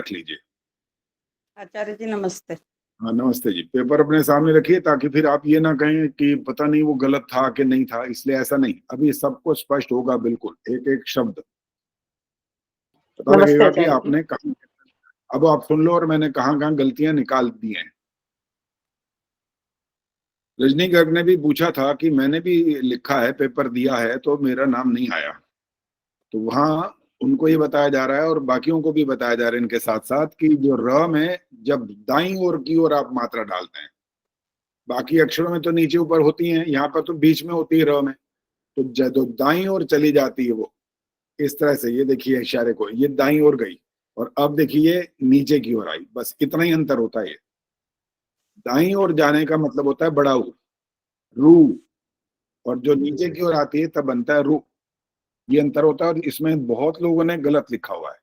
रख लीजिए। आचार्य जी नमस्ते। हाँ नमस्ते जी। पेपर अपने सामने रखिए ताकि फिर आप ये ना कहें कि पता नहीं वो गलत था कि नहीं था, इसलिए ऐसा नहीं, अभी सबको स्पष्ट होगा बिल्कुल, एक एक शब्द पता नमस्ते लगेगा कि आचार्य जी। आपने कहा। अब आप सुन लो और मैंने कहाँ कहाँ गलतियां निकाल दी हैं। रजनी गर्ग ने भी पूछा था कि मैंने भी लिखा है, पेपर दिया है, तो मेरा नाम नहीं आया। तो वहां उनको ये बताया जा रहा है और बाकियों को भी बताया जा रहा है इनके साथ साथ कि जो र में जब दाईं ओर की ओर आप मात्रा डालते हैं, बाकी अक्षरों में तो नीचे ऊपर होती हैं, यहाँ पर तो बीच में होती है र में, तो जो दाईं ओर चली जाती है वो इस तरह से, ये देखिए इशारे को, ये दाईं ओर गई और अब देखिए नीचे की ओर आई, बस इतना ही अंतर होता है। दाईं ओर जाने का मतलब होता है बड़ा ऊ, रू, और जो नीचे की ओर आती है तब बनता है रू। ये अंतर होता है और इसमें बहुत लोगों ने गलत लिखा हुआ है।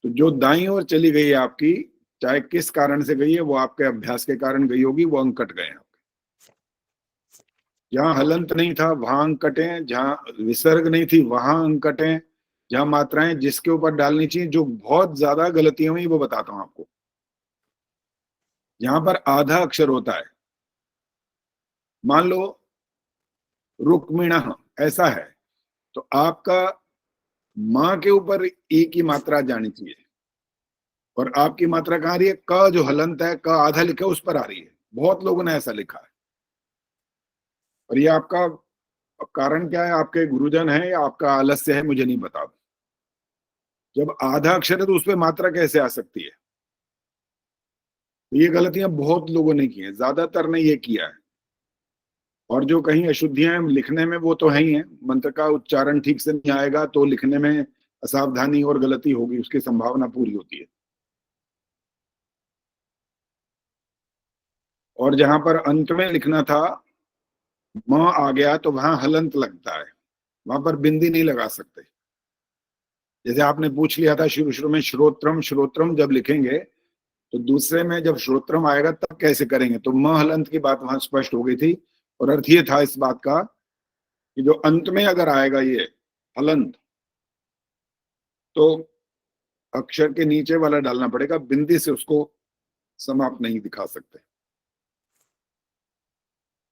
तो जो दाईं ओर चली गई है आपकी, चाहे किस कारण से गई है, वो आपके अभ्यास के कारण गई होगी, वो अंक कट गए हैं। जहां हलंत नहीं था वहां अंक कटे, जहां विसर्ग नहीं थी वहां अंक कटे, जहां मात्राएं जिसके ऊपर डालनी चाहिए, जो बहुत ज्यादा गलतियां हुई वो बताता हूं आपको। जहां पर आधा अक्षर होता है, मान लो रुक्मिणः ऐसा है, तो आपका मां के ऊपर ई की मात्रा जानी चाहिए और आपकी मात्रा कहाँ आ रही है, क जो हलंत है, क आधा लिखा है उस पर आ रही है। बहुत लोगों ने ऐसा लिखा है और ये आपका कारण क्या है, आपके गुरुजन है या आपका आलस्य है, मुझे नहीं पता। जब आधा अक्षर है तो उस पर मात्रा कैसे आ सकती है? तो ये गलतियां बहुत लोगों ने की हैं, ज्यादातर ने ये किया है। और जो कहीं अशुद्धियां लिखने में वो तो है ही है, मंत्र का उच्चारण ठीक से नहीं आएगा तो लिखने में असावधानी और गलती होगी, उसकी संभावना पूरी होती है। और जहां पर अंत में लिखना था म आ गया तो वहां हलंत लगता है, वहां पर बिंदी नहीं लगा सकते। जैसे आपने पूछ लिया था शुरू शुरू में, श्रोत्रम श्रोत्रम जब लिखेंगे तो दूसरे में जब श्रोत्रम आएगा तब कैसे करेंगे, तो म हलंत की बात वहां स्पष्ट हो गई थी। और अर्थ ये था इस बात का कि जो अंत में अगर आएगा ये हलंत, तो अक्षर के नीचे वाला डालना पड़ेगा, बिंदी से उसको समाप्त नहीं दिखा सकते।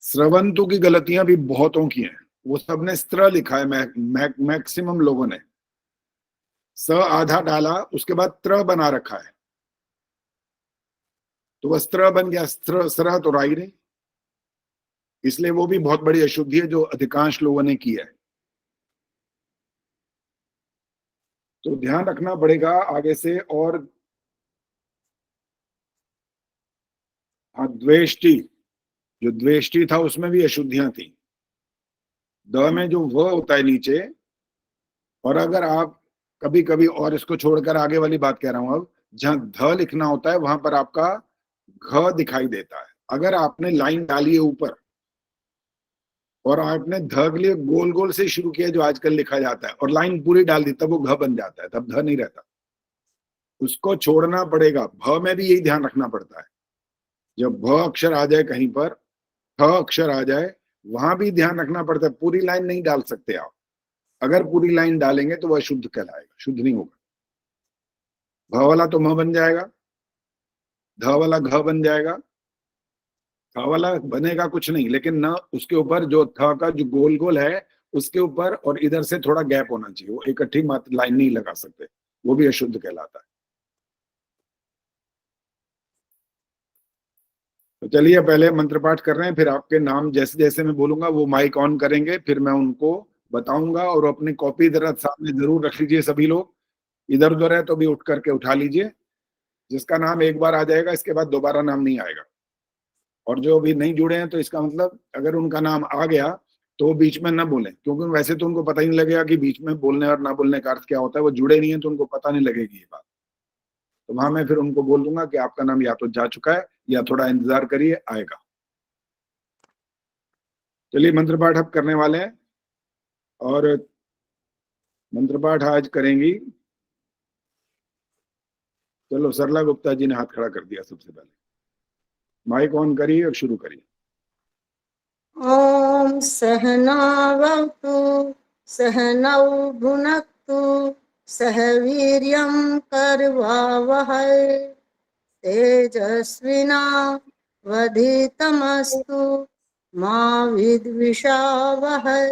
स्रवंतु की गलतियां भी बहुतों की हैं, वो सबने स्त्र लिखा है, मैक्सिमम लोगों ने स आधा डाला, उसके बाद त्र बना रखा है, तो वह स्त्र बन गया, स्त्र सरा तो राई नहीं, इसलिए वो भी बहुत बड़ी अशुद्धि है जो अधिकांश लोगों ने की है। तो ध्यान रखना पड़ेगा आगे से। और हाँ, द्वेष्टि, जो द्वेष्टि था उसमें भी अशुद्धियां थी। द में जो व होता है नीचे, और अगर आप कभी कभी, और इसको छोड़कर आगे वाली बात कह रहा हूं, अब जहां ध लिखना होता है वहां पर आपका घ दिखाई देता है। अगर आपने लाइन डाली है ऊपर और आपने ध के लिए गोल गोल से शुरू किया जो आजकल लिखा जाता है और लाइन पूरी डाल दी, तब वो घ बन जाता है, तब ध नहीं रहता। उसको छोड़ना पड़ेगा। भ में भी यही ध्यान रखना पड़ता है, जब भ अक्षर आ जाए कहीं पर, ठ अक्षर आ जाए, वहां भी ध्यान रखना पड़ता है। पूरी लाइन नहीं डाल सकते आप, अगर पूरी लाइन डालेंगे तो वह शुद्ध कहलाएगा, शुद्ध नहीं होगा। भ वाला तो म बन जाएगा, ध वाला घ बन जाएगा, थ वाला बनेगा कुछ नहीं, लेकिन न उसके ऊपर जो थ का जो गोल गोल है उसके ऊपर और इधर से थोड़ा गैप होना चाहिए, वो इकट्ठी मात्र लाइन नहीं लगा सकते, वो भी अशुद्ध कहलाता है। तो चलिए पहले मंत्र पाठ कर रहे हैं, फिर आपके नाम जैसे जैसे मैं बोलूंगा वो माइक ऑन करेंगे, फिर मैं उनको बताऊंगा। और अपनी कॉपी इधर सामने जरूर रख लीजिए सभी लोग, इधर उधर है तो भी उठ करके उठा लीजिए। जिसका नाम एक बार आ जाएगा इसके बाद दोबारा नाम नहीं आएगा। और जो अभी नहीं जुड़े हैं तो इसका मतलब अगर उनका नाम आ गया तो वो बीच में ना बोलें, क्योंकि वैसे तो उनको पता ही नहीं लगेगा कि बीच में बोलने और ना बोलने का अर्थ क्या होता है, वो जुड़े नहीं है तो उनको पता नहीं लगेगी ये बात। तो वहां मैं फिर उनको बोल दूंगा कि आपका नाम या तो जा चुका है या थोड़ा इंतजार करिए, आएगा। चलिए मंत्र पाठ अब करने वाले हैं और मंत्र पाठ आज करेंगी, चलो सरला गुप्ता जी ने हाथ खड़ा कर दिया सबसे पहले, माइक ऑन करिए और शुरू करिए। ओम सहनावतु सहनौ भुनक्तु सह वीर्यं करवावहै तेजस्विनावधीतमस्तु मा विद्विषावहै।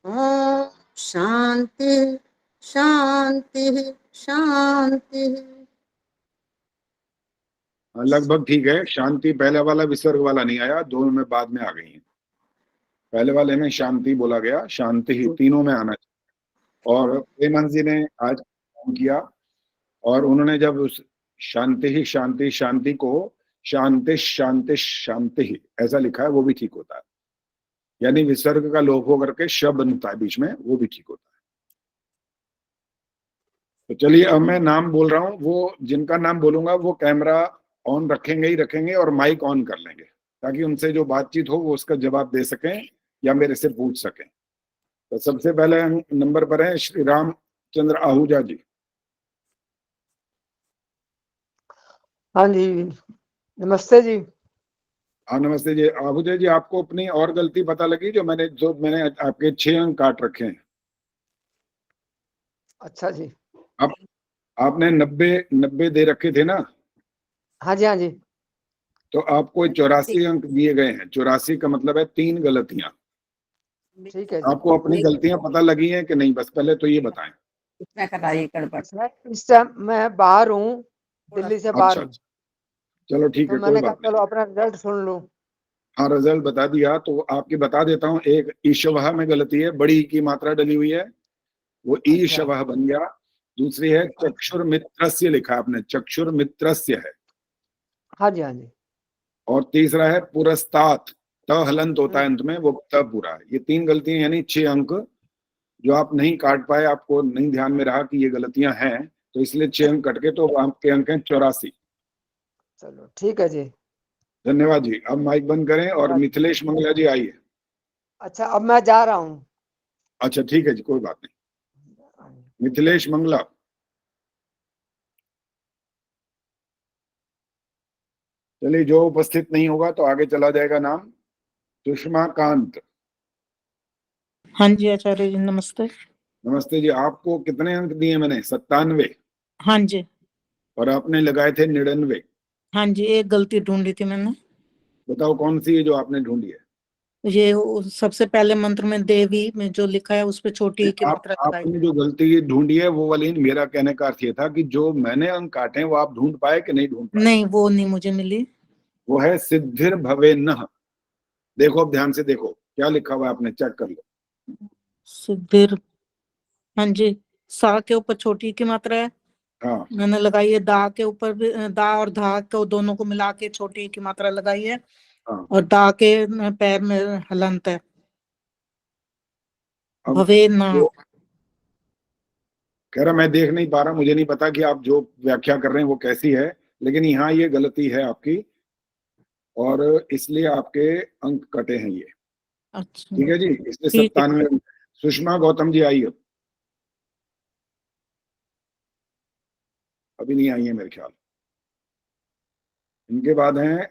ओम शांति शांति शांति। लगभग ठीक है। शांति पहले वाला विसर्ग वाला नहीं आया, दोनों में बाद में आ गई है। पहले वाले में शांति बोला गया, शांति ही तीनों में आना चाहिए। और प्रेमान जी ने आज काम किया और उन्होंने जब उस शांति ही शांति शांति को शांति शांति शांति ही ऐसा लिखा है, वो भी ठीक होता है। यानी विसर्ग का लोप होकर के शब्द बनता है बीच में, वो भी ठीक होता है। तो चलिए, अब मैं नाम बोल रहा हूँ, वो जिनका नाम बोलूंगा वो कैमरा ऑन रखेंगे ही रखेंगे और माइक ऑन कर लेंगे, ताकि उनसे जो बातचीत हो वो उसका जवाब दे सकें या मेरे से पूछ सकें। तो सबसे पहले नंबर पर है श्री रामचंद्र आहूजा जी। हाँ जी, नमस्ते जी। हाँ नमस्ते जी। आहूजा जी, आपको अपनी और गलती पता लगी जो मैंने आपके 6 अंक काट रखे हैं। अच्छा जी। आप आपने 90 दे रखे थे ना, हाँ जी, हाँ जी। तो आपको 84 अंक दिए गए हैं। 84 का मतलब है 3 गलतियां। ठीक है जी। आपको अपनी गलतियां पता लगी हैं कि नहीं, बस पहले तो ये बताएं। इसमें कराइए गड़बड़। इस टाइम मैं बाहर हूँ, दिल्ली से बाहर अच्छा हूँ, अच्छा, चलो ठीक तो है, कोई मैंने कहा बात नहीं। चलो अपना रिजल्ट सुन लूँ। हाँ, रिजल्ट बता दिया तो आपकी बता देता हूँ। एक ईशवह में गलती है, बड़ी ई की मात्रा डली हुई है, वो ईशवह बन गया। दूसरी है चक्षुर मित्रस्य, लिखा आपने चक्षुर मित्रस्य है। हाँ जी, हाँ जी। और तीसरा है पुरस्तात, त हलंत होता है अंत में, वो त पूरा है। ये 3 गलतियां यानी 6 अंक जो आप नहीं काट पाए, आपको नहीं ध्यान में रहा कि ये गलतियां हैं, तो इसलिए 6 अंक कट के, तो आपके अंक हैं 84। चलो ठीक है जी। धन्यवाद जी। अब माइक बंद करें और धन्यवाद। मिथिलेश मंगला जी आइए। अच्छा, अब मैं जा रहा हूँ। अच्छा ठीक है जी, कोई बात नहीं। मिथिलेश मंगला। चलिए, जो उपस्थित नहीं होगा तो आगे चला जाएगा नाम। सुषमा कांत। हाँ जी आचार्य जी, नमस्ते। नमस्ते जी। आपको कितने अंक दिए मैंने? 97। हाँ जी, और आपने लगाए थे 99। हाँ जी, एक गलती ढूंढी थी मैंने। बताओ कौन सी है जो आपने ढूंढी है? ये सबसे पहले मंत्र में देवी में जो लिखा है उस पे छोटी ई की मात्रा लगाई। आपने जो गलती ढूंढी है वो वाली, मेरा कहने का अर्थ ये था कि जो मैंने अंक काटे हैं वो आप ढूंढ पाए कि नहीं ढूंढ पाए? नहीं, वो नहीं मुझे मिली। वो है सिद्धिर भवे नः। देखो, अब ध्यान से देखो क्या लिखा हुआ है, आपने चेक कर लो। सिद्धिर, हाँ जी, सा के ऊपर छोटी ई की मात्रा है, हाँ मैंने लगाई है। दा के ऊपर भी, दा और धा को दोनों को मिला के छोटी ई की मात्रा लगाई है। हाँ। और दा के पैर में हलंत है, अब भवे ना। कह रहा मैं देख नहीं पा रहा, मुझे नहीं पता कि आप जो व्याख्या कर रहे हैं वो कैसी है, लेकिन यहाँ ये गलती है आपकी और इसलिए आपके अंक कटे हैं ये। अच्छा ठीक है जी, इसलिए ठीक है। 97। सुषमा गौतम जी आइए। अभी नहीं आई है मेरे ख्याल। इनके बाद हैं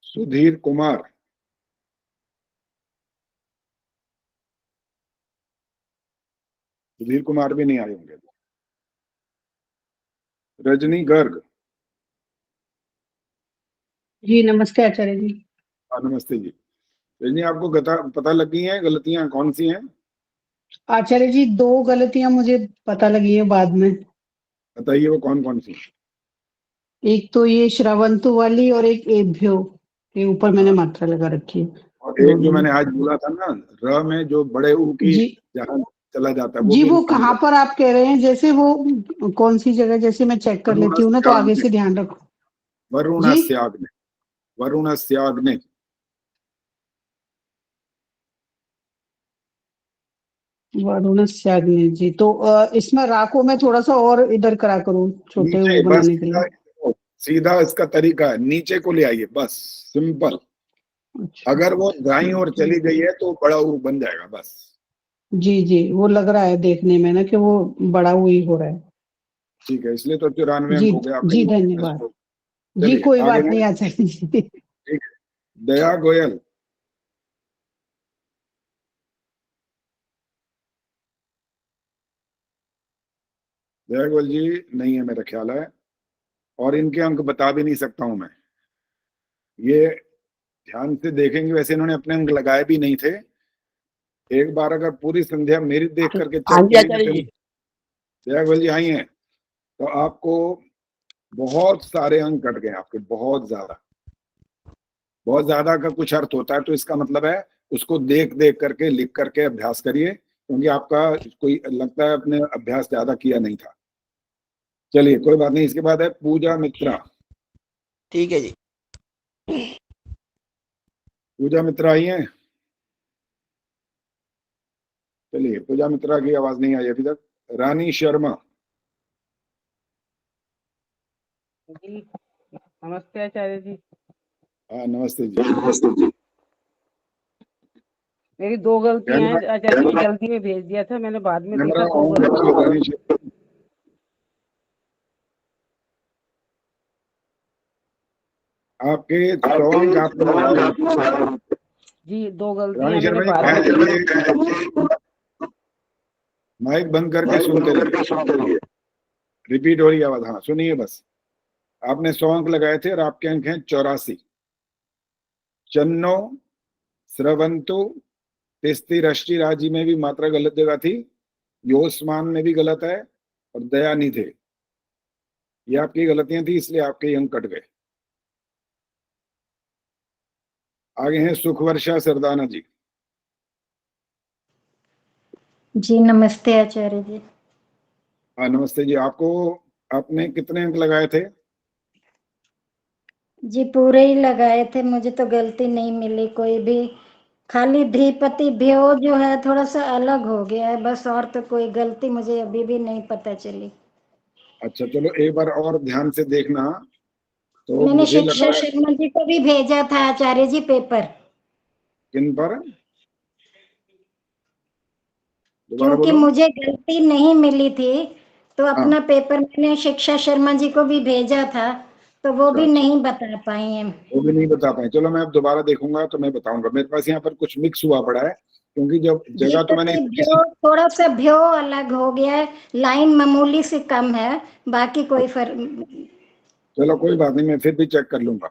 सुधीर कुमार। सुधीर कुमार भी नहीं आए होंगे। रजनी गर्ग। जी नमस्ते आचार्य जी। हाँ नमस्ते जी। रजनी, आपको पता लग गई हैं गलतियां कौन सी हैं? आचार्य जी 2 गलतियां मुझे पता लगी है बाद में। बताइए वो कौन कौन सी? एक तो ये श्रवंतु वाली और एक एभ्यो के ऊपर मैंने हाँ, मात्रा लगा रखी है और एक जो दोनों में। मैंने आज बोला था ना, र में जो बड़े ऊ की जी जहां चला जाता है, वो जी भी वो नहीं कहाँ गलत। पर आप कह रहे हैं, जैसे वो कौन सी जगह, जैसे मैं चेक कर लेती हूँ ना तो आगे से ध्यान रखो। जी वरुणस्याग्ने। वरुणस्याग्ने। वरुणस्याग्नि जी, तो इसमें राखो में थोड़ा सा और इधर करा करूँ छोटे वो नीचे बस, बनाने के लिए। सीधा इसका तरीका है, नीचे को ले आइए बस, सिंपल। अच्छा अगर वो दाईं ओर ठीक है। चली गई है तो बड़ा ऊ बन जाएगा बस। जी जी वो लग रहा है देखने में ना कि वो बड़ा हुई हो रहा है। ठीक है, इसलिए तो 94 जी अंक हो गए जी आपके। धन्यवाद। जी चलिए कोई आगे बात है। नहीं आचार्य जी। ठीक है, दया गोयल। जयगोल जी नहीं है मेरा ख्याल है, और इनके अंक बता भी नहीं सकता हूं मैं। ये ध्यान से देखेंगे, वैसे इन्होंने अपने अंक लगाए भी नहीं थे। एक बार अगर पूरी संध्या मेरी देख करके हाँ चेक जी आचार्य करेंगे जी। जयगोल जी आई हैं, तो आपको बहुत सारे अंक कट गए आपके, बहुत ज्यादा। बहुत ज्यादा का कुछ अर्थ होता है, तो इसका मतलब है उसको देख देख करके लिख करके अभ्यास करिए, क्योंकि आपका कोई लगता है अपने अभ्यास ज्यादा किया नहीं था। चलिए कोई बात नहीं। इसके बाद है पूजा मित्रा। ठीक है जी। पूजा मित्रा आई है? चलिए, पूजा मित्रा की आवाज नहीं आई अभी तक। रानी शर्मा। जी नमस्ते आचार्य जी। हाँ नमस्ते जी। मेरी 2 गलतियां हैं कैमरा आचार्य जी, जल्दी में भेज दिया था मैंने, बाद में कैमरा देखा 2 ऑन रखिए गलतियां। रानी शर्मा। आपके 100 अंक आपने लगाए। जी 2 गलतियां रानी मैंने शर्मा बाद में जी माइक बंद करके सुनते रहिए, रिपीट हो रही आवाज। हाँ सुनिए बस। आपने 100 अंक लगाए थे और आपके अंक हैं 84। चन्नो, स्रवंतु, तिस्ती रष्टि राजी में भी मात्रा गलत जगह थी, योस्मान में भी गलत है, और दयानी थे। ये आपकी गलतियां थी, इसलिए आपके अंक कट गए। आगे हैं सुखवर्षा सरदाना जी। जी नमस्ते आचार्य जी। हाँ नमस्ते जी। आपको आपने कितने अंक लगाए थे? जी पूरे ही लगाए थे, मुझे तो गलती नहीं मिली कोई भी, खाली धीपति भ्यो जो है थोड़ा सा अलग हो गया है बस, और तो कोई गलती मुझे अभी भी नहीं पता चली। अच्छा चलो एक बार और ध्यान से देखना। तो मैंने मुझे शिक्षा लगा शर्मा जी को भी भेजा था आचार्य जी पेपर, किन पर, दोबारा क्योंकि बोलो। मुझे गलती नहीं मिली थी तो हाँ अपना पेपर मैंने शिक्षा शर्मा जी को भी भेजा था, तो वो अच्छा भी अच्छा, नहीं बता पाई हैं। वो भी नहीं बता पाए। चलो मैं अब दोबारा देखूंगा तो मैं बताऊंगा। मेरे पास यहाँ पर कुछ मिक्स हुआ पड़ा है, क्योंकि जब जगह तो मैंने धीपति भ्यो थोड़ा सा भ्यो अलग हो गया है, लाइन मामूली से कम है, बाकी कोई फर्क। चलो कोई बात नहीं, मैं फिर भी चेक कर लूंगा,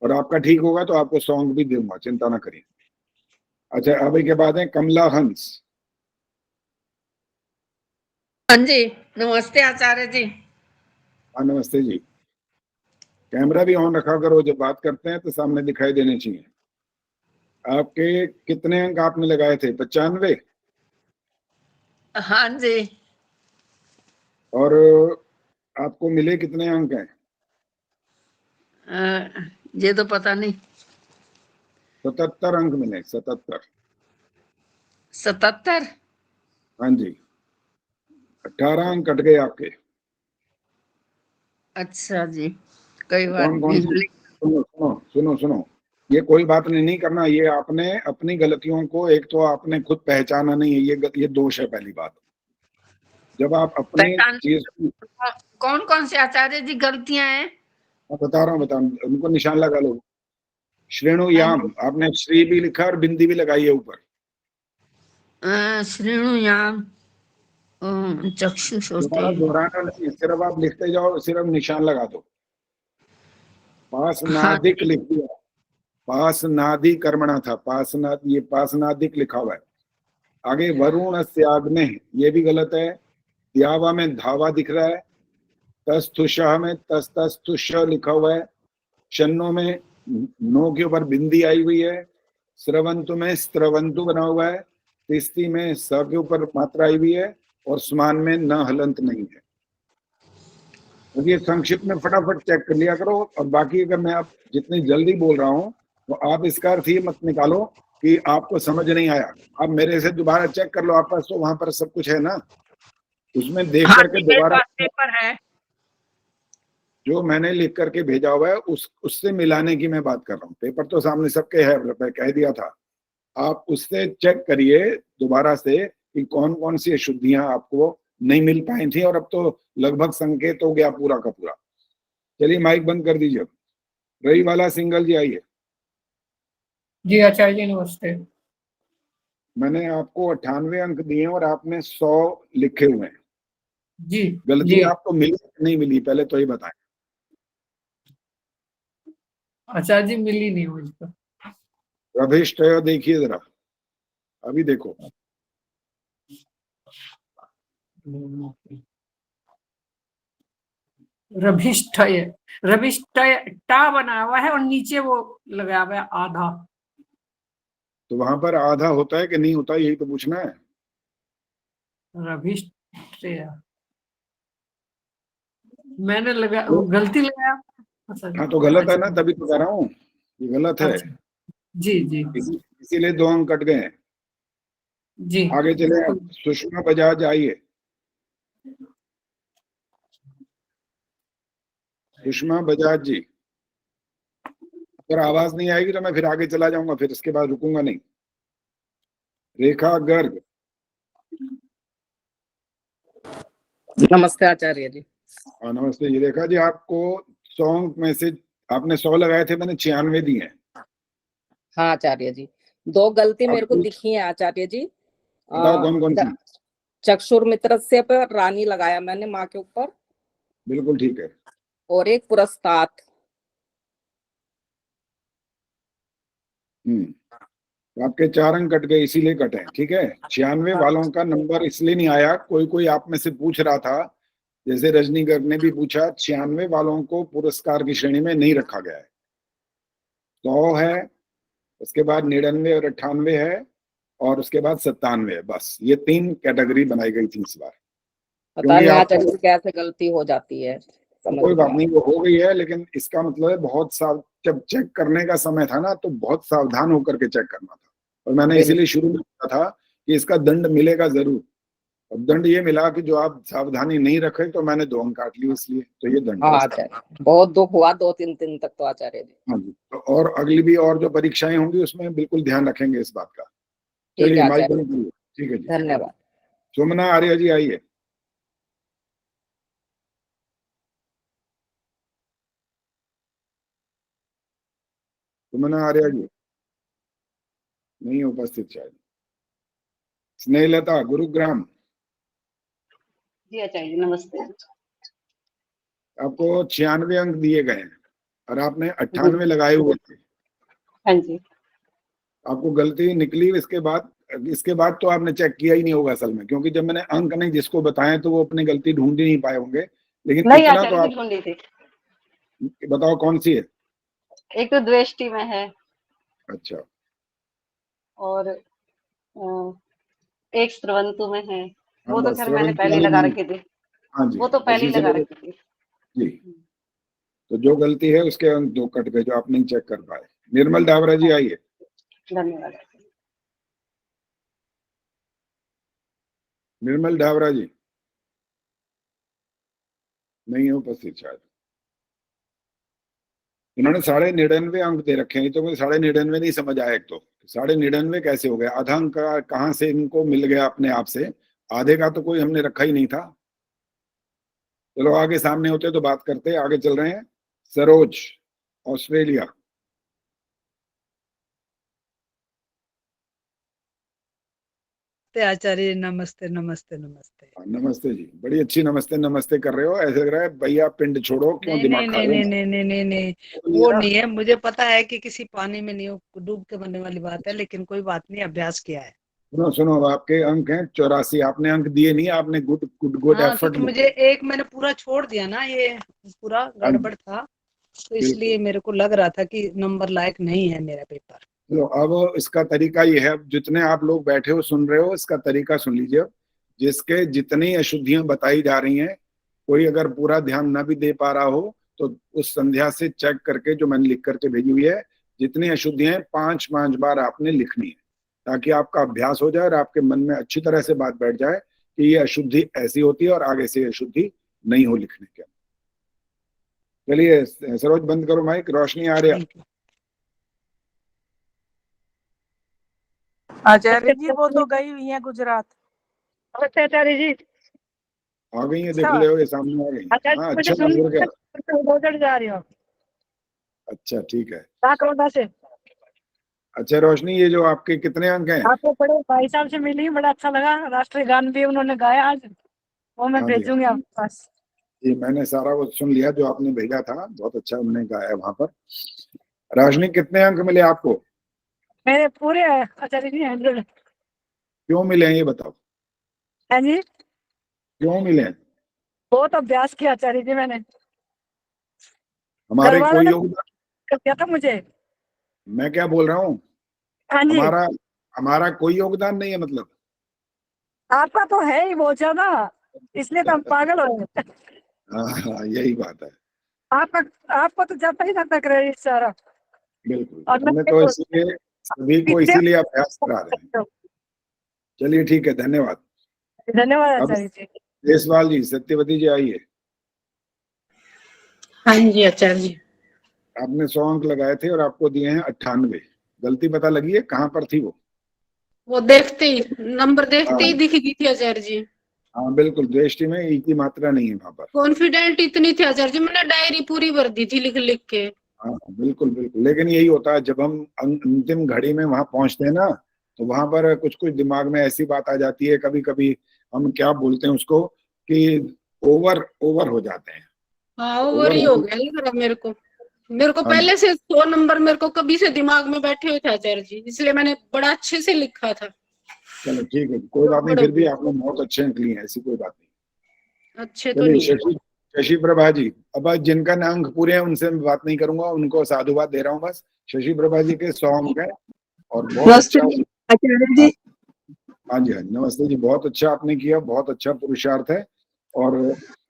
और आपका ठीक होगा तो आपको सॉन्ग भी दूंगा, चिंता ना करिए। अच्छा अभी के बाद है कमला हंस। हाँ जी नमस्ते आचार्य जी। हाँ नमस्ते जी। कैमरा भी ऑन रखा करो, जब बात करते हैं तो सामने दिखाई देने चाहिए। आपके कितने अंक आपने लगाए थे? 95। हाँ जी। और आपको मिले कितने अंक हैं? ये तो पता नहीं। 77 अंक मिले, 77। 77। हाँ जी, 18 अंक कट गए आपके। अच्छा जी कोई बात कौन कौन सी, नहीं। सुनो, ये कोई बात नहीं करना। ये आपने अपनी गलतियों को, एक तो आपने खुद पहचाना नहीं है, ये दोष है पहली बात। जब आप अपनी पहचान चीज, कौन कौन से आचार्य जी गलतियां हैं? मैं बता रहा हूँ, उनको निशान लगा लो। श्रेणु हाँ याम, आपने श्री भी लिखा और बिंदी भी लगाई है ऊपर। श्रेणुयाम चक्षु दोबारा श्रोते। दोहराना नहीं, सिर्फ आप लिखते जाओ, सिर्फ निशान लगा दो। हाँ पासनादिक लिख दिया, पासनादि कर्मणा था, पासनाद, ये पासनादिक लिखा हुआ है। आगे वरुण त्याग्ने, ये भी गलत है। त्यावा में धावा दिख रहा है। तस्तुषा में तस्तुष लिखा हुआ है। शन्नो में नो के ऊपर बिंदी आई हुई है। स्रवंतु में स्त्रवंतु बना हुआ है। तिस्ती में स के ऊपर मात्रा आई हुई है, और स्मान में न हलंत नहीं है। तो ये संक्षिप्त में फटाफट चेक कर लिया करो। और बाकी अगर मैं आप जितनी जल्दी बोल रहा हूँ, तो आप इसका अर्थ ये मत निकालो कि आपको समझ नहीं आया। आप मेरे से दोबारा चेक कर लो, आपके पास तो वहां पर सब कुछ है ना, उसमें देख हाँ करके जी मेरे दोबारा पास पेपर है। जो मैंने लिख करके भेजा हुआ है उससे मिलाने की मैं बात कर रहा हूँ। पेपर तो सामने सबके है, मैं कह दिया था। आप उससे चेक करिए दोबारा से कि कौन कौन सी अशुद्धियां आपको नहीं मिल पाई थी, और अब तो लगभग संकेत हो गया पूरा का पूरा। चलिए माइक बंद कर दीजिए। रही वाला सिंगल जी आइए। जी आचार्य जी नमस्ते। मैंने आपको 98 अंक दिए और आपने 100 लिखे हुए हैं। जी गलती जी आपको मिली नहीं मिली, पहले तो ये बताएं। आचार्य जी, मिली नहीं मुझको। रभिष्टय देखिए जरा, अभी देखो। रभिष्ठय, रभिष्ठय टा बना हुआ है और नीचे वो लगाया हुआ है आधा। तो वहां पर आधा होता है कि नहीं होता, यही तो पूछना है। रभिष्ठय मैंने लगा, गलती लगाया। हाँ तो गलत है ना, तभी तो कह रहा हूँ ये गलत है। अच्छा, जी जी इसीलिए 2 अंक कट गए हैं। जी। आगे चले आप। सुषमा बजाज आइए। सुषमा बजाज जी, अगर आवाज नहीं आएगी तो मैं फिर आगे चला जाऊंगा, फिर इसके बाद रुकूंगा नहीं। रेखा गर्ग। नमस्ते आचार्य जी। हाँ नमस्ते जी। रेखा जी, आपको 100 अंक में से आपने 100 लगाए थे, मैंने 96 दिए हैं। हाँ आचार्य जी, 2 गलती मेरे को आपको दिखी है आचार्य जी। बताओ कौन कौन सी। चक्षुर मित्र से पर रानी लगाया मैंने माँ के ऊपर, बिल्कुल ठीक है। और एक पुरस्कार। तो आपके 4 अंक कट गए, इसीलिए कटे हैं, ठीक है। 96 वालों का नंबर इसलिए नहीं आया, कोई कोई आप में से पूछ रहा था, जैसे रजनी गर्ग ने भी पूछा, 96 वालों को पुरस्कार की श्रेणी में नहीं रखा गया है। 100 है, उसके बाद 99 और 98 है, और उसके बाद 97 है। बस ये 3 कैटेगरी बनाई गई थी इस बार। पता नहीं आचार्य जी कैसे गलती हो जाती है, कोई बात नहीं, वो हो गई है, लेकिन इसका मतलब है बहुत जब चेक करने का समय था ना, तो बहुत सावधान होकर के चेक करना था। और मैंने इसीलिए शुरू में कहा था कि इसका दंड मिलेगा जरूर। और दंड ये मिला कि जो आप सावधानी नहीं रखे, तो मैंने 2 अंक काट लिए, इसलिए तो ये दंड। हाँ आचार्य, बहुत दुख हुआ 2-3 दिन तक तो आचार्य जी। हाँ जी, तो और अगली भी और जो परीक्षाएं होंगी उसमें बिल्कुल ध्यान रखेंगे इस बात का। चलिए माइक बंद करिए। ठीक है जी, धन्यवाद। सुमना आर्य जी आइए। सुमना आर्य जी नहीं उपस्थित शायद। स्नेहलता गुरुग्राम। जी आचार्य नमस्ते। आपको 96 अंक दिए गए हैं और आपने 98 लगाए हुए थे। हाँ जी। आपको गलती निकली। इसके बाद तो आपने चेक किया ही नहीं होगा असल में, क्योंकि जब मैंने अंक नहीं जिसको बताए तो वो अपनी गलती ढूंढ ही नहीं पाए होंगे। लेकिन नहीं इतना तो आचार्य आप जी ढूंढी थी। बताओ कौन सी है। एक तो द्वेष्टि में है, अच्छा, और एक स्रवंतु में है। वो तो बस खैर मैंने स्रवंतु पहले वाली लगा नहीं। रखी थी। हाँ जी, वो तो पहले ही इसी से लगा रखी थी जी। तो जो गलती है उसके अंक 2 कट गए, जो आप नहीं चेक कर पाए। निर्मल डावरा जी आइए। धन्यवाद। निर्मल डावरा जी नहीं है उपस्थित शायद। इन्होंने 99.5 अंक दे रखे हैं, तो मुझे 99.5 नहीं समझ आया। एक तो 99.5 कैसे हो गया, आधा अंक कहाँ से इनको मिल गया अपने आप से। आधे का तो कोई हमने रखा ही नहीं था। चलो आगे सामने होते तो बात करते। आगे चल रहे हैं। सरोज ऑस्ट्रेलिया। आचार्य नमस्ते नमस्ते नमस्ते। नमस्ते जी, बड़ी अच्छी नमस्ते नमस्ते कर रहे हो। ऐसे लग रहा है भैया पिंड छोड़ो, क्यों नहीं दिमाग नहीं खा नहीं रहे हो। नहीं नहीं नहीं नहीं नहीं, वो नहीं है। मुझे पता है कि किसी पानी में नहीं डूब के मरने वाली बात है, लेकिन कोई बात नहीं, अभ्यास किया है। सुनो सुनो, आपके अंक हैं 84। आपने अंक दिए नहीं, आपने गुड गुड गुड हाँ, एफर्ट क्योंकि मुझे एक मैंने पूरा छोड़ दिया ना, ये पूरा गड़बड़ था, तो इसलिए मेरे को लग रहा था कि नंबर लायक नहीं है मेरा पेपर। चलो अब इसका तरीका ये है, जितने आप लोग बैठे हो सुन रहे हो, इसका तरीका सुन लीजिए। जिसके जितनी अशुद्धियां बताई जा रही हैं, कोई अगर पूरा ध्यान ना भी दे पा रहा हो तो उस संध्या से चेक करके, जो मैंने लिख करके भेजी हुई है, जितनी अशुद्धियां 5-5 बार आपने लिखनी है, ताकि आपका अभ्यास हो जाए और आपके मन में अच्छी तरह से बात बैठ जाए कि ये अशुद्धि ऐसी होती है और आगे से अशुद्धि नहीं हो लिखने के। चलिए सरोज बंद करो माइक। रोशनी आ रही है। आचार्य जी वो तो गई हुई है गुजरात। नमस्ते आचार्य जी। आ गई है, देख लो ये सामने आ गई। हाँ अच्छा, नंबर क्या। जा रही हूँ। अच्छा ठीक है। करोड़ा से। अच्छा रोशनी, ये जो आपके कितने अंक हैं। आपको बड़े भाई साहब से मिली, बड़ा अच्छा लगा। राष्ट्रीय गान भी उन्होंने गाया आज। वो मैं हाँ जी, भेजूंगी आपके पास। ये मैंने सारा वो सुन लिया जो आपने भेजा था, बहुत अच्छा उन्होंने गाया वहां पर। राजनी, कितने अंक मिले आपको? मेरे पूरे आचार्य जी 100। क्यों मिले हैं ये बताओ, हाँ जी, क्यों मिले हैं? बहुत अभ्यास किया आचार्य जी मैंने। घर हमारे वालों कोई ने योगदान, कर दिया था मुझे। मैं क्या बोल रहा हूँ, हाँ जी, हमारा हमारा कोई योगदान नहीं है मतलब? आपका तो है ही बहुत ज्यादा, इसलिए तो हम पागल हो गए। हाँ, यही बात है। आपका, आपको तो जाता ही जाता क्रेडिट सारा। बिल्कुल, और हमने तो इसीलिए सभी को इसीलिए अभ्यास करा रहे हैं। चलिए ठीक है, धन्यवाद। धन्यवाद अब आचार्य जी। देशपाल जी, सत्यवती जी आइए। हाँ जी आचार्य जी। आपने 100 अंक लगाए थे और आपको दिए हैं 98। गलती पता लगी है कहाँ पर थी वो देखते ही नंबर देखते ही हाँ, दिख गई थी आचार्य जी। हाँ बिल्कुल, दृष्टि में ई की मात्रा नहीं है वहां पर। कॉन्फिडेंट इतनी थी आचार्य जी, मैंने डायरी पूरी भर दी थी लिख लिख के। हाँ बिल्कुल बिल्कुल, लेकिन यही होता है जब हम अंतिम घड़ी में वहां पहुंचते हैं ना, तो वहां पर कुछ कुछ दिमाग में ऐसी बात आ जाती है, कभी कभी हम क्या बोलते हैं उसको, कि ओवर ओवर हो जाते हैं। हाँ वो ओवर वही हो गया लग रहा मेरे को। मेरे को हाँ जी, पहले से 100 नंबर मेरे को कभी से दिमाग में बैठे हुए थे आचार्य जी, इसलिए मैंने बड़ा अच्छे से लिखा था। चलो ठीक है, कोई बात नहीं, फिर भी आपने बहुत अच्छे अंक लिए हैं, ऐसी कोई बात नहीं। अच्छे तो चलिए नहीं है। शशि प्रभा जी, अब जिनका अंक पूरे हैं उनसे मैं बात नहीं करूंगा, उनको साधुवाद दे रहा हूँ बस। शशि प्रभा जी के 100 अंक है और बहुत अच्छा। आचार्य जी। हाँ जी, हाँ जी, नमस्ते जी, बहुत अच्छा आपने किया, बहुत अच्छा पुरुषार्थ है। और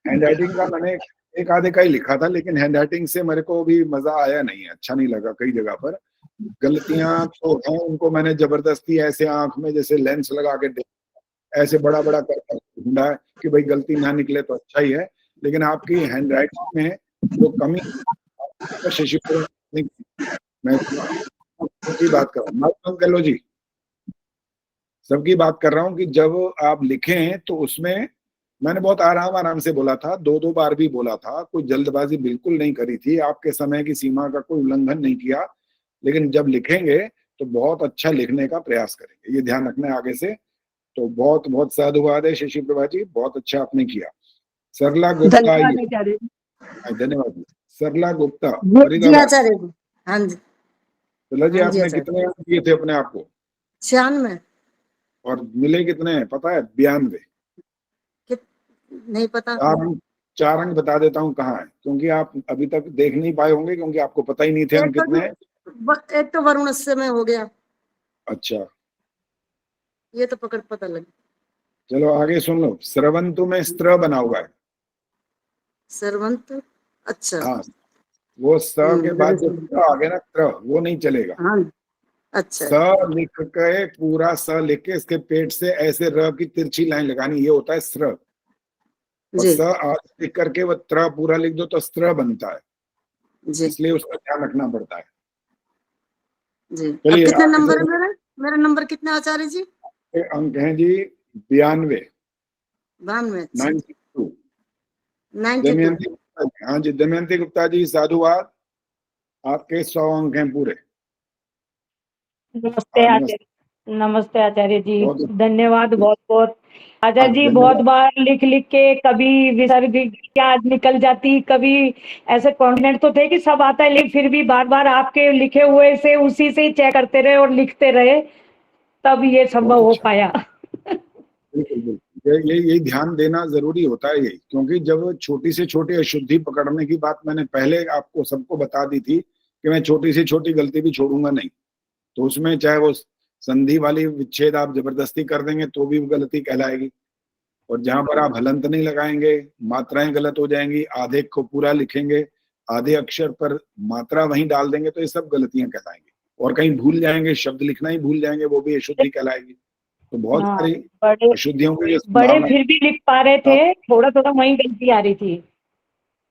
हैंड राइटिंग का मैंने एक आधे का ही लिखा था, लेकिन हैंड राइटिंग से मेरे को भी मजा आया नहीं है, अच्छा नहीं लगा। कई जगह पर गलतियां तो हैं, उनको मैंने जबरदस्ती ऐसे आंख में जैसे लेंस लगा के ऐसे बड़ा बड़ा कर ढूंढा है कि भाई गलती ना निकले तो अच्छा ही है, लेकिन आपकी हैंड राइटिंग में जो कमी शशि नहीं, मैं सबकी बात कर रहा हूँ, कह लो जी, सबकी बात कर रहा हूँ कि जब आप लिखें तो उसमें मैंने बहुत आराम आराम से बोला था, 2-2 बार भी बोला था, कोई जल्दबाजी बिल्कुल नहीं करी थी, आपके समय की सीमा का कोई उल्लंघन नहीं किया। लेकिन जब लिखेंगे तो बहुत अच्छा लिखने का प्रयास करेंगे, ये ध्यान रखना है आगे से। तो बहुत बहुत साधुवाद है शशि प्रभा जी, बहुत अच्छा आपने किया। सरला गुप्ता धन्यवाद आइए। आचार्य धन्यवाद जी। सरला गुप्ता जी फरीदाबाद। आचार्य जी। हाँ जी, सरला जी, हाँ जी आपने आचार्य। कितने अंक दिए थे अपने आप को 96। और मिले कितने हैं पता है? 92। नहीं पता। 4 अंक बता देता हूँ कहाँ है, क्योंकि आप अभी तक देख नहीं पाए होंगे, क्योंकि आपको पता ही नहीं थे अंक कितने हैं। एक तो वरुण से में हो गया, अच्छा, ये तो पता लग। चलो आगे सुन लो। स्रवंतु में स्त्र बना हुआ है। सरवंत, अच्छा। हाँ, वो स के बाद जो त्र आ गया ना, त्र, वो नहीं चलेगा। हाँ, अच्छा। स लिख के, पूरा स लिख के इसके पेट से ऐसे र की तिरछी लाइन लगानी, ये होता है स्र। और स लिख करके वो त्र पूरा लिख दो तो स्त्र बनता है, इसलिए उसका ध्यान रखना पड़ता है। जी। अब चलिए, कितने नंबर है मेरा नंबर कितने आचार्य जी? अंक हैं जी 92। 92। 92। हाँ जी, दमयंती गुप्ता जी, साधुवाद, आपके 100 अंक हैं पूरे। नमस्ते हाँ, आचार्य, नमस्ते आचार्य जी, बहुत धन्यवाद बहुत बहुत। आचार्य जी बहुत बार लिख लिख के कभी विसर्ग याद निकल जाती, कभी ऐसे कॉन्फिडेंट तो थे कि सब आता है, लेकिन फिर भी बार बार आपके लिखे हुए से उसी से ही चेक करते रहे और लिखते रहे, तब ये संभव हो पाया। बिल्कुल बिल्कुल, ये ध्यान देना जरूरी होता है यही, क्योंकि जब छोटी से छोटी अशुद्धि पकड़ने की बात मैंने पहले आपको सबको बता दी थी कि मैं छोटी से छोटी गलती भी छोड़ूंगा नहीं, तो उसमें चाहे वो संधि वाली विच्छेद आप जबरदस्ती कर देंगे तो भी गलती कहलाएगी, और जहां पर आप हलंत नहीं लगाएंगे मात्राएं गलत हो जाएंगी, आधे को पूरा लिखेंगे, आधे अक्षर पर मात्रा वहीं डाल देंगे तो ये सब गलतियां कहलाएंगी, और कहीं भूल जाएंगे, शब्द लिखना ही भूल जाएंगे, वो भी अशुद्धि कहलाएगी। तो बहुत सारी अशुद्धियों की बड़े फिर भी लिख पा रहे थे, थोड़ा थोड़ा वहीं गलती आ रही थी।